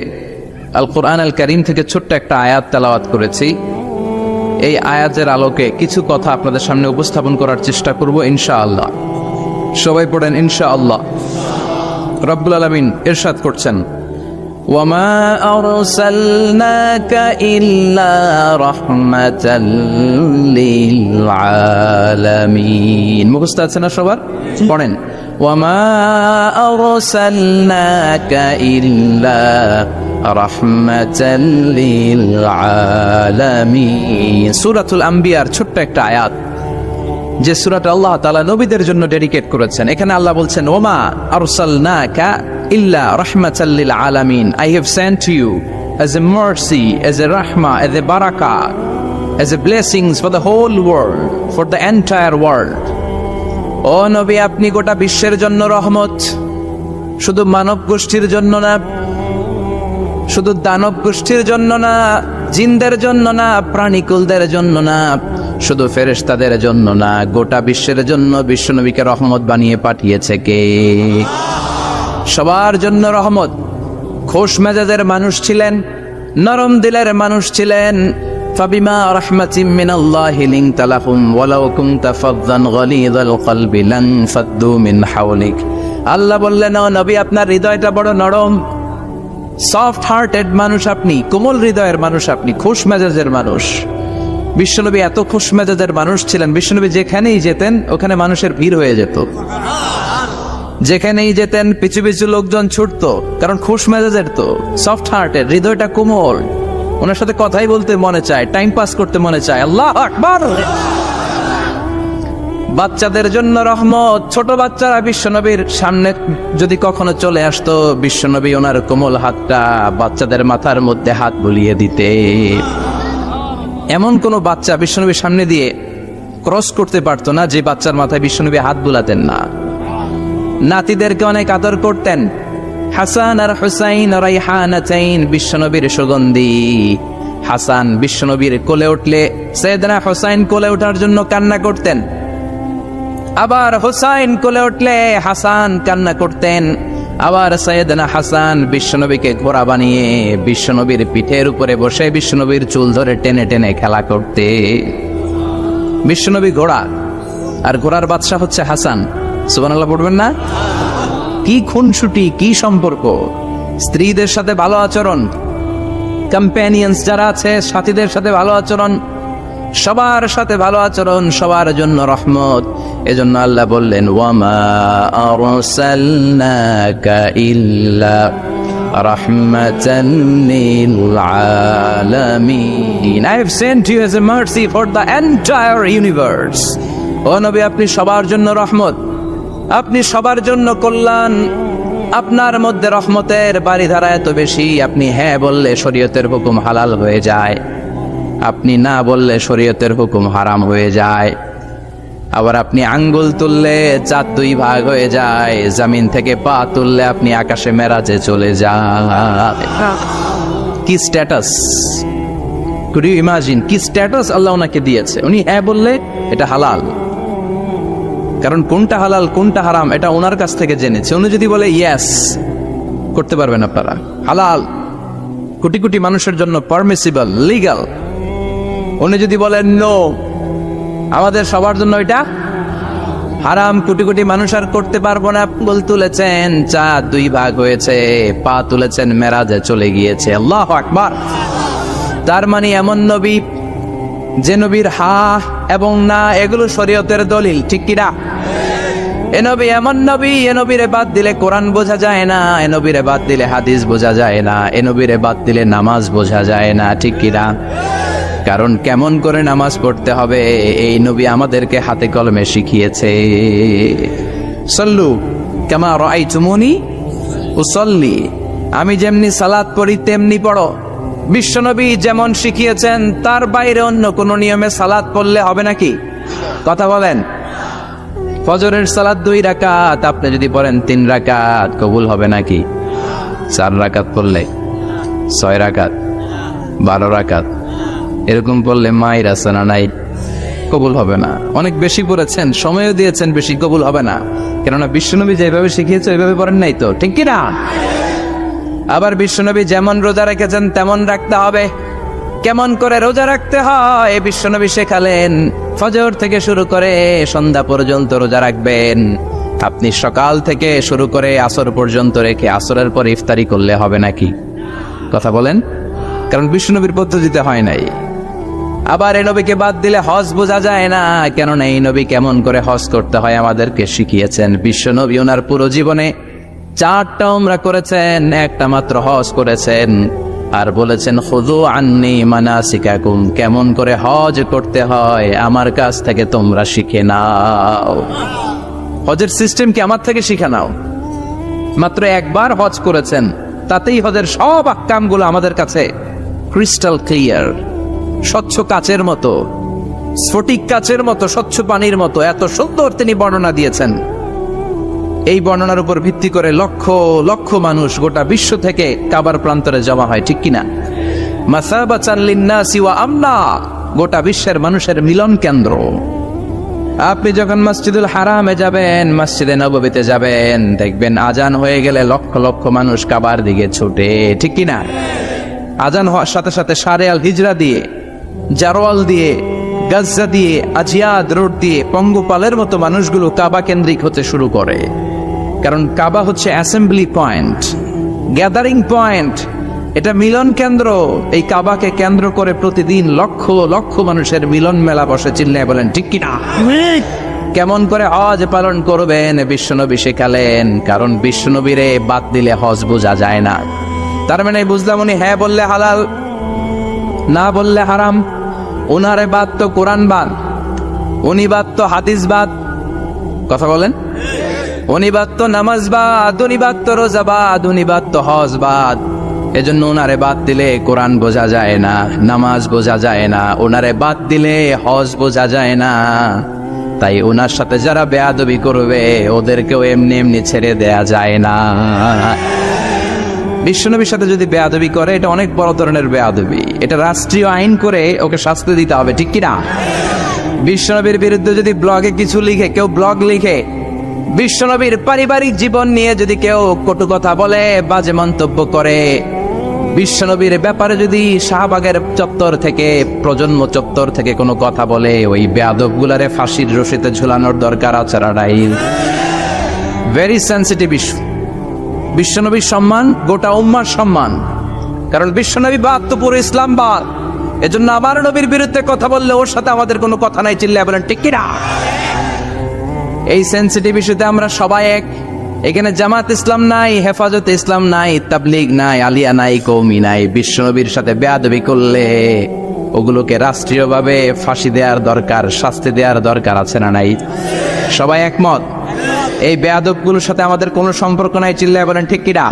আল কোরআন আল কারীম থেকে ছোট্ট একটা আয়াত তেলাওয়াত করেছি। এই আয়াতের আলোকে কিছু কথা আপনাদের সামনে উপস্থাপন করার চেষ্টা করব ইনশাআল্লাহ। সবাই পড়েন ইনশাআল্লাহ। রব্বুল আলামিন ইরশাদ করছেন, ওয়ামা আরসালনাকা ইল্লা রাহমাতাল লিল আলামিন। মুখস্থ আছে না সবার? পড়েন, ওয়ামা আরসালনাকা ইল্লা রাহমাতাল লিল আলামিন। সূরাতুল আম্বিয়ার ছোট্ট একটা আয়াত, যে সূরাটা আল্লাহ তাআলা নবীদের জন্য ডেডিকেট করেছেন। এখানে আল্লাহ বলছেন, ওমা আরসালনাকা ইল্লা রাহমাতাল লিল আলামিন, I have sent to you as a mercy, as a rahmah, as a barakah, as a blessings for the whole world, for the entire world. ও নবী, আপনি গোটা বিশ্বের জন্য রহমত, শুধু মানব গোষ্ঠীর জন্য না, শুধু দানব গোষ্ঠীর জন্য না, জিনদের জন্য না, প্রাণীকুলদের জন্য না, শুধু ফেরেশতাদের জন্য না, গোটা বিশ্বের জন্য বিশ্বনবীকে রহমত বানিয়ে পাঠিয়েছে কে? সবার জন্য রহমত। খোশ মেজাজের মানুষ ছিলেন, নরম দিলের মানুষ ছিলেন, ফাবিমা রাহমাতিম মিনাল্লাহি লিনতা লাহুম ওয়ালাউ কুনতা ফাযযান গালিযাল কলবি লান ফাদ্দু মিন হাওলিক। আল্লাহ বললেন, ও নবী, আপনার হৃদয়টা বড় নরম, সফট হার্টেড মানুষ আপনি, কোমল হৃদয়ের মানুষ আপনি, খুশ মেজাজের মানুষ। বিশ্বনবী এত খুশ মেজাজের মানুষ ছিলেন, বিশ্বনবী যেখানেই যেতেন ওখানে মানুষের ভিড় হয়ে যেত, যেখানেই যেতেন পিছু পিছু লোকজন ছুটতো, কারণ খুশ মেজাজের তো, সফট হার্টের, হৃদয়টা কোমল, ওনার সাথে কথাই বলতে মনে চায়, টাইম পাস করতে মনে চায়। আল্লাহু আকবার। বাচ্চাদের জন্য রহমত, ছোট বাচ্চারা বিশ্বনবীর সামনে যদি কখনো চলে আসতো, বিশ্বনবী ওনার কোমল হাতটা বাচ্চাদের মাথার মধ্যে হাত বুলিয়ে দিতে। এমন কোন বাচ্চা বিশ্বনবীর সামনে দিয়ে ক্রস করতে পারতো না যে বাচ্চার মাথায় বিশ্বনবী হাত বুলাতেন না। নাতিদেরকে অনেক আদর করতেন। হাসান আর হুসাইন রাইহানাতাইন, বিশ্বনবীর সুগন্ধি। হাসান বিশ্বনবীর কোলে উঠলে সাইয়েদনা হুসাইন কোলে ওঠার জন্য কান্না করতেন, আবার হুসাইন কোলে উঠলে হাসান কান্না করতেন। আবার সাইয়েদনা হাসান বিশ্বনবীকে ঘোড়া বানিয়ে বিশ্বনবীর পিঠের উপরে বসে বিশ্বনবীর চুল ধরে টেনে টেনে খেলা করতে। বিশ্বনবী ঘোড়া, আর ঘোড়ার বাদশা হচ্ছে হাসান। সুবহানাল্লাহ পড়বেন না? কি খুনসুটি, কি সম্পর্ক! স্ত্রীদের সাথে ভালো আচরণ, কম্প্যানিয়ন্স যারা আছে সাথীদের সাথে ভালো আচরণ, সবার সাথে ভালো আচরণ, সবার জন্য রহমত। এজন্য আল্লাহ বললেন, ওয়ামা আরসালনাকা ইল্লা রাহমাতান লিল আলামিন। I have sent you as a mercy for the entire universe. ও নবী, আপনি সবার জন্য রহমত, আপনি সবার জন্য কল্যাণ। আপনার মধ্যে রহমতের বারিধারা এত বেশি, আপনি হ্যাঁ বললে শরীয়তের হুকুম হালাল হয়ে যায়, আপনি না বললে শরীয়তের হুকুম হারাম হয়ে যায়। আবার আপনি আঙ্গুল তুললে চাঁদ দুই ভাগ হয়ে যায়, জমিন থেকে পা তুললে আপনি আকাশে মেরাজে চলে যান। কি স্ট্যাটাস! কুড ইউ ইমাজিন কি স্ট্যাটাস আল্লাহ ওনাকে দিয়েছে? উনি হ্যাঁ বললে এটা হালাল, কারণ কোনটা হালাল কোনটা হারাম এটা ওনার কাছ থেকে জেনেছে। উনি যদি বলে ইয়েস, করতে পারবেন আপনারা, হালাল, কোটি কোটি মানুষের জন্য পারমিসিবল, লিগ্যাল। উনি যদি বলেন নো, আমাদের সবার জন্য এটা হারাম, কোটি কোটি মানুষ আর করতে পারবো না। আঙ্গুল তুলেছেন, চাঁদ দুই ভাগ হয়েছে, পা তুলেছেন, মেরাজে চলে গিয়েছে। আল্লাহু আকবার। তার মানে এমন নবী যে নবীর হা এবং না এগুলো শরীয়তের দলিল, ঠিক কিনা? এ নবী এমন নবী, এ নবীরে বাদ দিলে কোরআন বোঝা যায় না, এ নবীরে বাদ দিলে হাদিস বোঝা যায় না, এ নবীরে বাদ দিলে নামাজ বোঝা যায় না, ঠিক কিনা? কারণ কেমন করে নামাজ পড়তে হবে এই নবী আমাদেরকে হাতে কলমে শিখিয়েছে। সাল্লু কামা রাআইতুমুনি উসাল্লি, আমি যেমনি সালাত পড়ি তেমনি পড়ো। বিশ্বনবী যেমন শিখিয়েছেন তার বাইরে অন্য কোন নিয়মে সালাত পড়লে হবে নাকি? কথা বলেন। ফজরের সালাত 2 রাকাত, আপনি যদি পড়েন 3 রাকাত, কবুল হবে নাকি? 4 রাকাত পড়লে, 6 রাকাত, 12 রাকাত এরকম পড়লে মায়ের আছে না নাই? কবুল হবে না। অনেক বেশি পড়েছেন, সময়ও দিয়েছেন বেশি, কবুল হবে না। কেননা বিশ্বনবী যেভাবে শিখিয়েছে ওইভাবে পড়েন নাই তো, ঠিক কিনা? আবার বিশ্বনবী যেমন রোজা রেখেছেন তেমন রাখতে হবে। কেমন করে রোজা রাখতে হয় বিশ্বনবী শেখালেন। ফজর থেকে শুরু করে সন্ধ্যা পর্যন্ত রোজা রাখবেন। আপনি সকাল থেকে শুরু করে আসর পর্যন্ত রেখে আসরের পর ইফতারি করলে হবে নাকি? কথা বলেন। কারণ বিশ্বনবীর পদ্ধতিতে হয় নাই। আবার এই নবীকে বাদ দিলে হজ বোঝা যায় না, কেননা এই নবী কেমন করে হজ করতে হয় আমাদেরকে শিখিয়েছেন। বিশ্বনবী ওনার পুরো জীবনে 4টা উমরা করেছেন, একটা মাত্র হজ করেছেন। আর বলেছেন খুযু আন্নী মানাসিকাকুম, কেমন করে হজ করতে হয় আমার কাছ থেকে তোমরা শিখে নাও। হজের সিস্টেম কি আমার থেকে শিখে নাও। মাত্র একবার হজ করেছেন, তাতেই হজের সব আহকামগুলো আমাদের কাছে ক্রিস্টাল ক্লিয়ার, স্বচ্ছ কাচের মতো, স্ফটিক কাচের মতো, স্বচ্ছ পানির মতো, এত সুন্দর তিনি বর্ণনা দিয়েছেন। এই বর্ণনার উপর ভিত্তি করে লক্ষ লক্ষ মানুষ গোটা বিশ্ব থেকে কাবার প্রান্তরে জমা হয়, ঠিক কিনা? মাসাবাতান লিন্নাসি ওয়া আমনা, গোটা বিশ্বের মানুষের মিলন কেন্দ্র। আপনি যখন মসজিদুল হারামে যাবেন, মসজিদে নববীতে যাবেন, দেখবেন আজান হয়ে গেলে লক্ষ লক্ষ মানুষ কাবার দিকে ছুটে, ঠিক কিনা? আজান হওয়ার সাথে সাথে শারে আল হিজরা দিয়ে জারওয়াল দিয়ে, গাজ্জা দিয়ে, আজিয়াদ রোড দিয়ে পঙ্গপালের মতো মানুষগুলো কাবা কেন্দ্রিক হতে শুরু করে। কারণ কাবা হচ্ছে অ্যাসেম্বলি পয়েন্ট, গ্যাদারিং পয়েন্ট, এটা মিলন কেন্দ্র। এই কাবাকে কেন্দ্র করে প্রতিদিন লক্ষ লক্ষ মানুষের মিলন মেলা বসে। চিল্লায় বলেন ঠিক কিনা? কেমন করে হজ পালন করবেন বিশ্বনবী শেখালেন। কারণ বিশ্বনবীরে বাদ দিলে হজ বোঝা যায় না। তার মানে বুঝলাম উনি হ্যাঁ বললে হালাল, না বললে হারাম। উনারে বাদ তো কোরআন বাদ, উনি বাদ তো হাদিস বাদ। কথা বলেন? উনি বাদ তো নামাজ বাদ, উনি বাদ তো রোজা বাদ, উনি বাদ তো হজ বাদ। এজন্য ওনারে বাদ দিলে কোরআন বোঝা যায় না, নামাজ বোঝা যায় না, ওনারে বাদ দিলে হজ বোঝা যায় না। তাই ওনার সাথে যারা বেয়াদবি করবে ওদেরকেও এমনি এমনি ছেড়ে দেয়া যায় না। বিশ্বনবীর সাথে যদি বেয়াদবি করে এটা অনেক বড় ধরনের বেয়াদবি, এটা রাষ্ট্রীয় আইন করে ওকে শাস্তি দিতে হবে, ঠিক কিনা? বিশ্বনবীর বিরুদ্ধে যদি ব্লগে কিছু লিখে, কেউ ব্লগ লিখে, বিশ্বনবীর পারিবারিক জীবন নিয়ে যদি কেউ কটু কথা বলে, বাজে মন্তব্য করে, বিশ্বনবীর ব্যাপারে যদি শাহবাগের চত্বর থেকে, প্রজন্ম চত্বর থেকে কোনো কথা বলে, ওই বেয়াদব গুলারে ফাঁসির রশিতে ঝুলানোর দরকার আছে না নাই? Very sensitive issue. বিশ্বনবীর সম্মান গোটা উম্মার সম্মান। কারণ বিশ্বনবী বাদ তো পুরো ইসলাম বাদ। এজন্য আমার নবীর বিরুদ্ধে কথা বললে ওর সাথে আমাদের কোনো কথা নাই। চিল্লায় বলেন ঠিক কিনা? এই সেন্সিটিভ ইস্যুতে আমরা সবাই এক। এখানে জামাত ইসলাম নাই, হেফাজতে ইসলাম নাই, তাবলীগ নাই, আলিয়া নাই, কওমি নাই। বিশ্বনবীর সাথে বেয়াদবি করলে ওগুলোকে রাষ্ট্রীয়ভাবে ফাঁসি দেওয়ার দরকার, শাস্তি দেওয়ার দরকার আছে না নাই? সবাই একমত? এই বেয়াদবগুলোর সাথে আমাদের কোনো সম্পর্ক নাই। চিল্লায় বলেন ঠিক কিনা?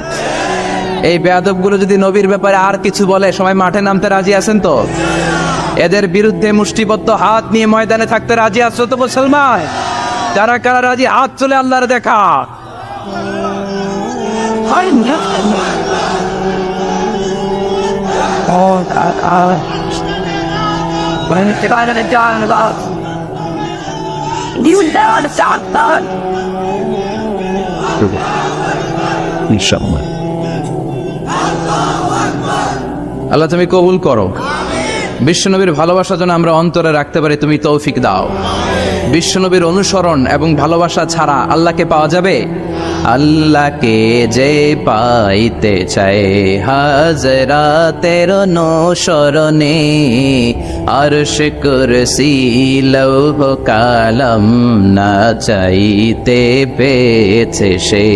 এই বেয়াদবগুলো যদি নবীর ব্যাপারে আর কিছু বলে সবাই মাঠে নামতে রাজি আছেন তো? এদের বিরুদ্ধে মুষ্টিবদ্ধ হাত নিয়ে ময়দানে থাকতে রাজি আছো তো মুসলমান? যারা কারা রাজি হাত চলে আল্লাহর দেখা। Inshallah. আল্লাহ তুমি কবুল করো। বিশ্বনবীর ভালোবাসা যেন আমরা অন্তরে রাখতে পারি, তুমি তৌফিক দাও। বিশ্বনবীর অনুসরণ এবং ভালোবাসা ছাড়া আল্লাহকে পাওয়া যাবে? আল্লাহকে যে পাইতে চায় হাজরাতের অনুসরণে, আরশ কুরসি লৌহ কালাম না চাইতে পেয়েছে সে।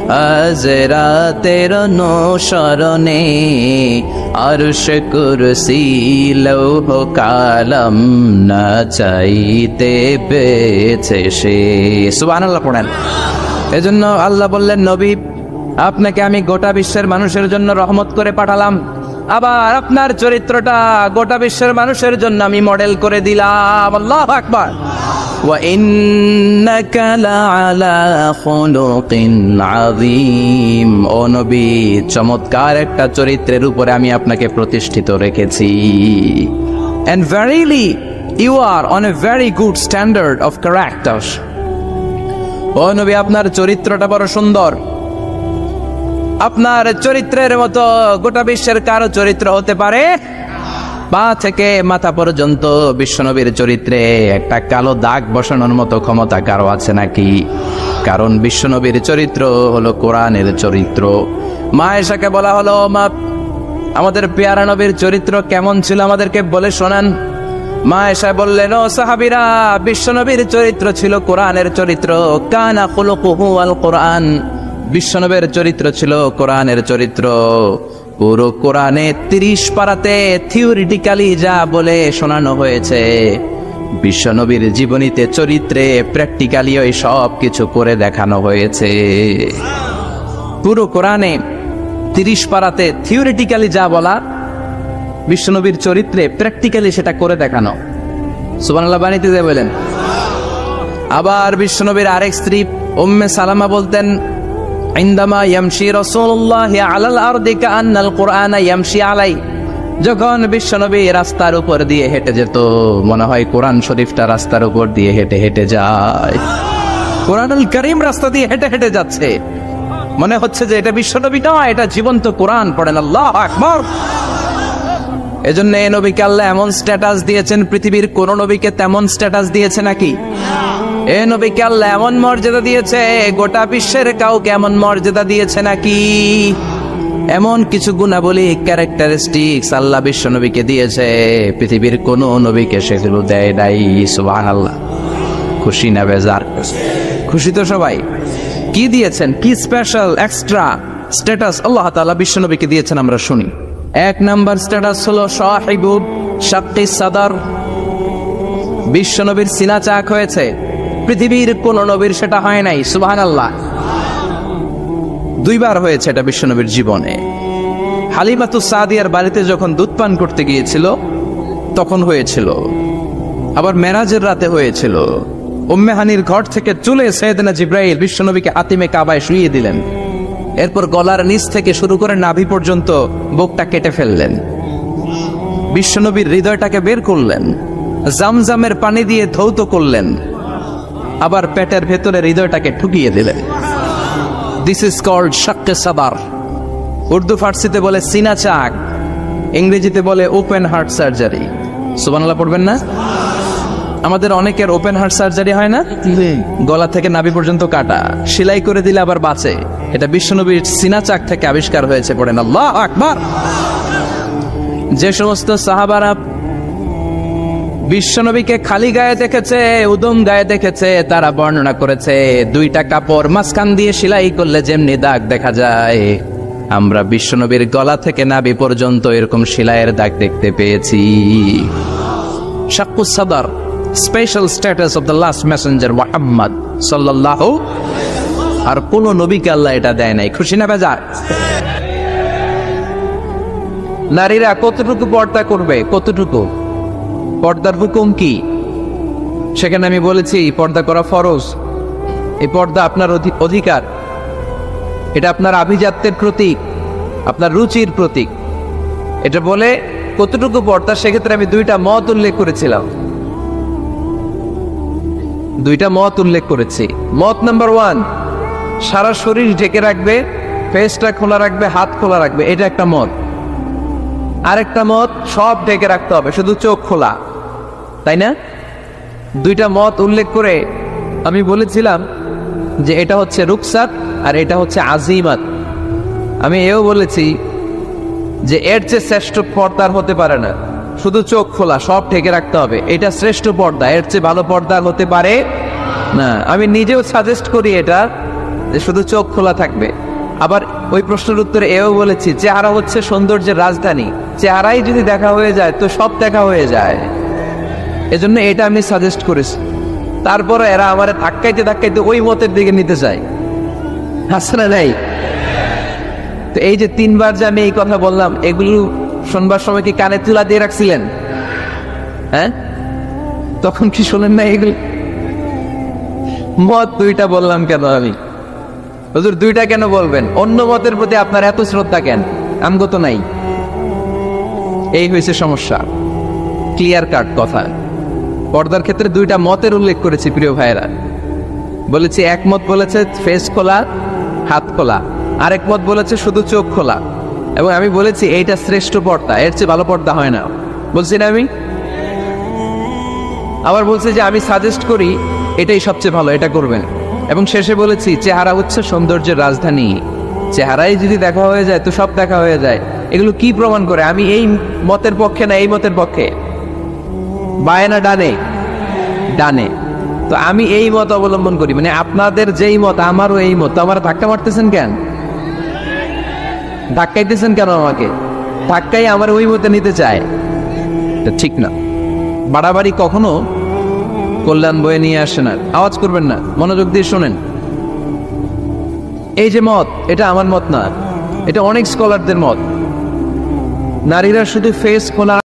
হাজরাতের অনুসরণে, আরশ কুরসি লৌহ কালাম না চাইতে পেয়েছে সে। সুবহানাল্লাহ পড়েন। এজন্য আল্লাহ বললেন, নবী আপনাকে আমি গোটা বিশ্বের মানুষের জন্য রহমত করে পাঠালাম। আবার আপনার চরিত্রটা গোটা বিশ্বের মানুষের জন্য আমি মডেল করে দিলাম। আল্লাহু আকবার। ওয়া ইন্নাকা লাআলা খুলুকিন আযীম। ও নবী, চমৎকার একটা চরিত্রের উপরে আমি আপনাকে প্রতিষ্ঠিত রেখেছি। And verily you are on a very good standard of character. ও নবী, আপনার চরিত্রটা বড় সুন্দর। আপনার চরিত্রের মতো গোটা বিশ্বের কারো চরিত্র হতে পারে? পা থেকে মাথা পর্যন্ত বিশ্বনবীর চরিত্রে একটা কালো দাগ বসানোর মতো ক্ষমতা কারো আছে নাকি? কারণ বিশ্বনবীর চরিত্র হলো কোরআনের চরিত্র। মা আয়েশাকে বলা হলো, মা আমাদের পেয়ারা নবীর চরিত্র কেমন ছিল আমাদেরকে বলে শোনান। মা আয়েশা বললেন, ও সাহাবীরা, বিশ্বনবীর চরিত্র ছিল কোরআনের চরিত্র। কানা খুলুকুহু আল কোরআন। বিশ্বনবীর চরিত্র ছিল কোরআনের চরিত্র। পুরো কোরআনে 30 পারাতে থিওরিটিক্যালি যা বলে শোনানো হয়েছে, বিশ্বনবীর জীবনীতে চরিত্রে প্র্যাকটিক্যালি ওই সব কিছু করে দেখানো হয়েছে। পুরো কোরআনে 30 পারাতে থিওরিটিক্যালি যা বলা, বিশ্বনবীর চরিত্রে প্র্যাকটিক্যালি সেটা করে দেখানো। সুবহানাল্লাহ বাণীতে যে বলেন। আবার বিশ্বনবীর আরেক স্ত্রী উম্মে সালামা বলতেন, ইনদামা ইয়ামশি রাসূলুল্লাহি আলাল আরদি কাআন্নাল কুরআনা ইয়ামশি আলাই। যখন বিশ্বনবী রাস্তার উপর দিয়ে হেঁটে যেত, মনে হয় কোরআন শরীফটা রাস্তার উপর দিয়ে হেঁটে হেঁটে যায়। কোরআনুল কারীম রাস্তা দিয়ে হেঁটে হেঁটে যাচ্ছে, মনে হচ্ছে যে এটা বিশ্বনবী নয়, এটা জীবন্ত কোরআন। পড়েন আল্লাহু আকবার। এজন্য এই নবীকে আল্লাহ এমন স্ট্যাটাস দিয়েছেন, পৃথিবীর কোন নবীকে তেমন স্ট্যাটাস দিয়েছে নাকি? এই নবীকে আল্লাহ এমন মর্যাদা দিয়েছে, গোটা বিশ্বের কাউকে এমন মর্যাদা দিয়েছে নাকি? এমন কিছু গুণাবলী, ক্যারেক্টারিস্টিক্স আল্লাহ বিশ্ব নবীকে দিয়েছে, পৃথিবীর কোন নবীকে সেগুলো দেয় নাই। সুবহানাল্লাহ। খুশি না বেজার? খুশি তো সবাই। কি দিয়েছেন, কি স্পেশাল এক্সট্রা স্ট্যাটাস আল্লাহ তাআলা বিশ্ব নবীকে দিয়েছেন আমরা শুনি। এক নাম্বার স্ট্যাটাস হলো সাহিবু শাক্কি সাদর। বিশ্ব নবীর সিনা চাক হয়েছে, পৃথিবীর কোন নবীর সেটা হয় নাই। সুবহানাল্লাহ। 2 বার হয়েছে এটা বিশ্ব নবীর জীবনে। হালিমাতুস সাদিয়ার বাড়িতে যখন দুধ পান করতে গিয়েছিল তখন হয়েছিল, আবার মেরাজের রাতে হয়েছিল। উম্মে হানির ঘর থেকে চলে সাইয়েদনা জিবরাইল বিশ্ব নবীকে আতিমে কাবায় শুইয়ে দিলেন। এরপর গলার নিচ থেকে শুরু করে নাভি পর্যন্ত বুকটা কেটে ফেললেন, বিশ্বনবীর হৃদয়টাকে বের করলেন, জামজামের পানি দিয়ে ধৌত করলেন, আবার পেটের ভেতরে হৃদয়টাকে ঠুকিয়ে দিলেন। দিস ইজ কল্ড শাক্কে সাদার। উর্দু ফার্সিতে বলে সিনা চাক, ইংরেজিতে বলে ওপেন হার্ট সার্জারি। সুবহানাল্লাহ পড়বেন না? আমাদের অনেকের ওপেন হার্ট সার্জারি হয় না, গলা থেকে নাভি পর্যন্ত কাটা, সেলাই করে দিলে আবার বাঁচে। এটা বিশ্বনবীর সিনা চাক থেকে আবিষ্কার হয়েছে। পড়েন আল্লাহু আকবার। যে সমস্ত সাহাবারা বিশ্বনবীকে খালি গায়ে দেখেছে, উদম গায়ে দেখেছে, তারা বর্ণনা করেছে 2টা কাপড় মাঝখান দিয়ে সেলাই করলে যেমনি দাগ দেখা যায়, আমরা বিশ্বনবীর গলা থেকে নাভি পর্যন্ত এরকম সেলাইয়ের দাগ দেখতে পেয়েছি। শাক্কুস সাদর, special status of the last Messenger Muhammad সাল্লাল্লাহু। আর কোন নবীকে আল্লাহ এটা দেয় নাই। খুশি না বেজার? নারীরা কতটুকু পর্দা করবে, কতটুকু পর্দার হুকুম কি, সেখানে আমি বলেছি পর্দা করা ফরজ। এই পর্দা আপনার অধিকার, এটা আপনার আভিজাত্যের প্রতীক, আপনার রুচির প্রতীক। এটা বলে কতটুকু পর্দা, সেক্ষেত্রে আমি 2টা মত উল্লেখ করেছিলাম। 2টা মত উল্লেখ করেছি। মত নাম্বার 1, সারা শরীর ঢেকে রাখবে, ফেসটা খোলা রাখবে, হাত খোলা রাখবে, এটা একটা মত। আরেকটা মত, সব ঢেকে রাখতে হবে, শুধু চোখ খোলা, তাই না? 2টা মত উল্লেখ করে আমি বলেছিলাম যে এটা হচ্ছে রুকসাত আর এটা হচ্ছে আজিমাত। আমি এও বলেছি যে এর চেয়ে শ্রেষ্ঠ পর্দা হতে পারে না, শুধু চোখ খোলা, সব ঢেকে রাখতে হবে, এটা শ্রেষ্ঠ পর্দা, এর চেয়ে ভালো পর্দা হতে পারে না। আমি নিজেও সাজেস্ট করি এটা, যে শুধু চোখ খোলা থাকবে। আবার ওই প্রশ্নের উত্তরে এও বলেছি চেহারা হচ্ছে সৌন্দর্যের রাজধানী, চেহারাই যদি দেখা হয়ে যায় তো সব দেখা হয়ে যায়, এজন্য এটা আমি সাজেস্ট করেছি। তারপরে এরা আমার ধাক্কাইতে ধাক্কাইতে ওই মতের দিকে নিতে চায়, আছে না নাই? তো এই যে 3 বার যে আমি এই কথা বললাম, এগুলো শুনবার সময় কি কানে তুলা দিয়ে রাখছিলেন? হ্যাঁ, তখন কি শোনেন না? এগুলো মত 2টা বললাম কেন আমি? হুজুর 2টা কেন বলবেন? অন্য মতের প্রতি আপনার এত শ্রদ্ধা কেন? আমগো তো নাই। এই হয়েছে সমস্যা। ক্লিয়ার কাট কথা। পর্দার ক্ষেত্রে 2টা মতের উল্লেখ করেছি প্রিয় ভাইয়েরা। বলেছি এক মত বলেছে ফেস খোলা, হাত খোলা, আরেক মত বলেছে শুধু চোখ খোলা, এবং আমি বলেছি এইটা শ্রেষ্ঠ পর্দা, এর চেয়ে ভালো পর্দা হয় না। বলছি না আমি? আবার বলছি যে আমি সাজেস্ট করি এটাই সবচেয়ে ভালো, এটা করবেন। এবং শেষে বলেছি চেহারা হচ্ছে সৌন্দর্যের রাজধানী, চেহারাই যদি দেখা হয়ে যায় তো সব দেখা হয়ে যায়। এগুলো কি প্রমাণ করে আমি এই মতের পক্ষে না এই মতের পক্ষে? বায়ে না ডানে? ডানে। তো আমি এই মত অবলম্বন করি, মানে আপনাদের যেই মত আমারও এই মত। আমার ধাক্কা মারতেছেন কেন? ধাক্কাইতেছেন কেন আমাকে? ধাক্কাই আমার ওই মতে নিতে চায়, এটা ঠিক না। বাড়াবাড়ি কখনো কল্যাণ বয়ে নিয়ে আসে না। আওয়াজ করবেন না, মনোযোগ দিয়ে শোনেন। এই যে মত, এটা আমার মত না, এটা অনেক স্কলারদের মত। নারীরা শুধু ফেস খোলা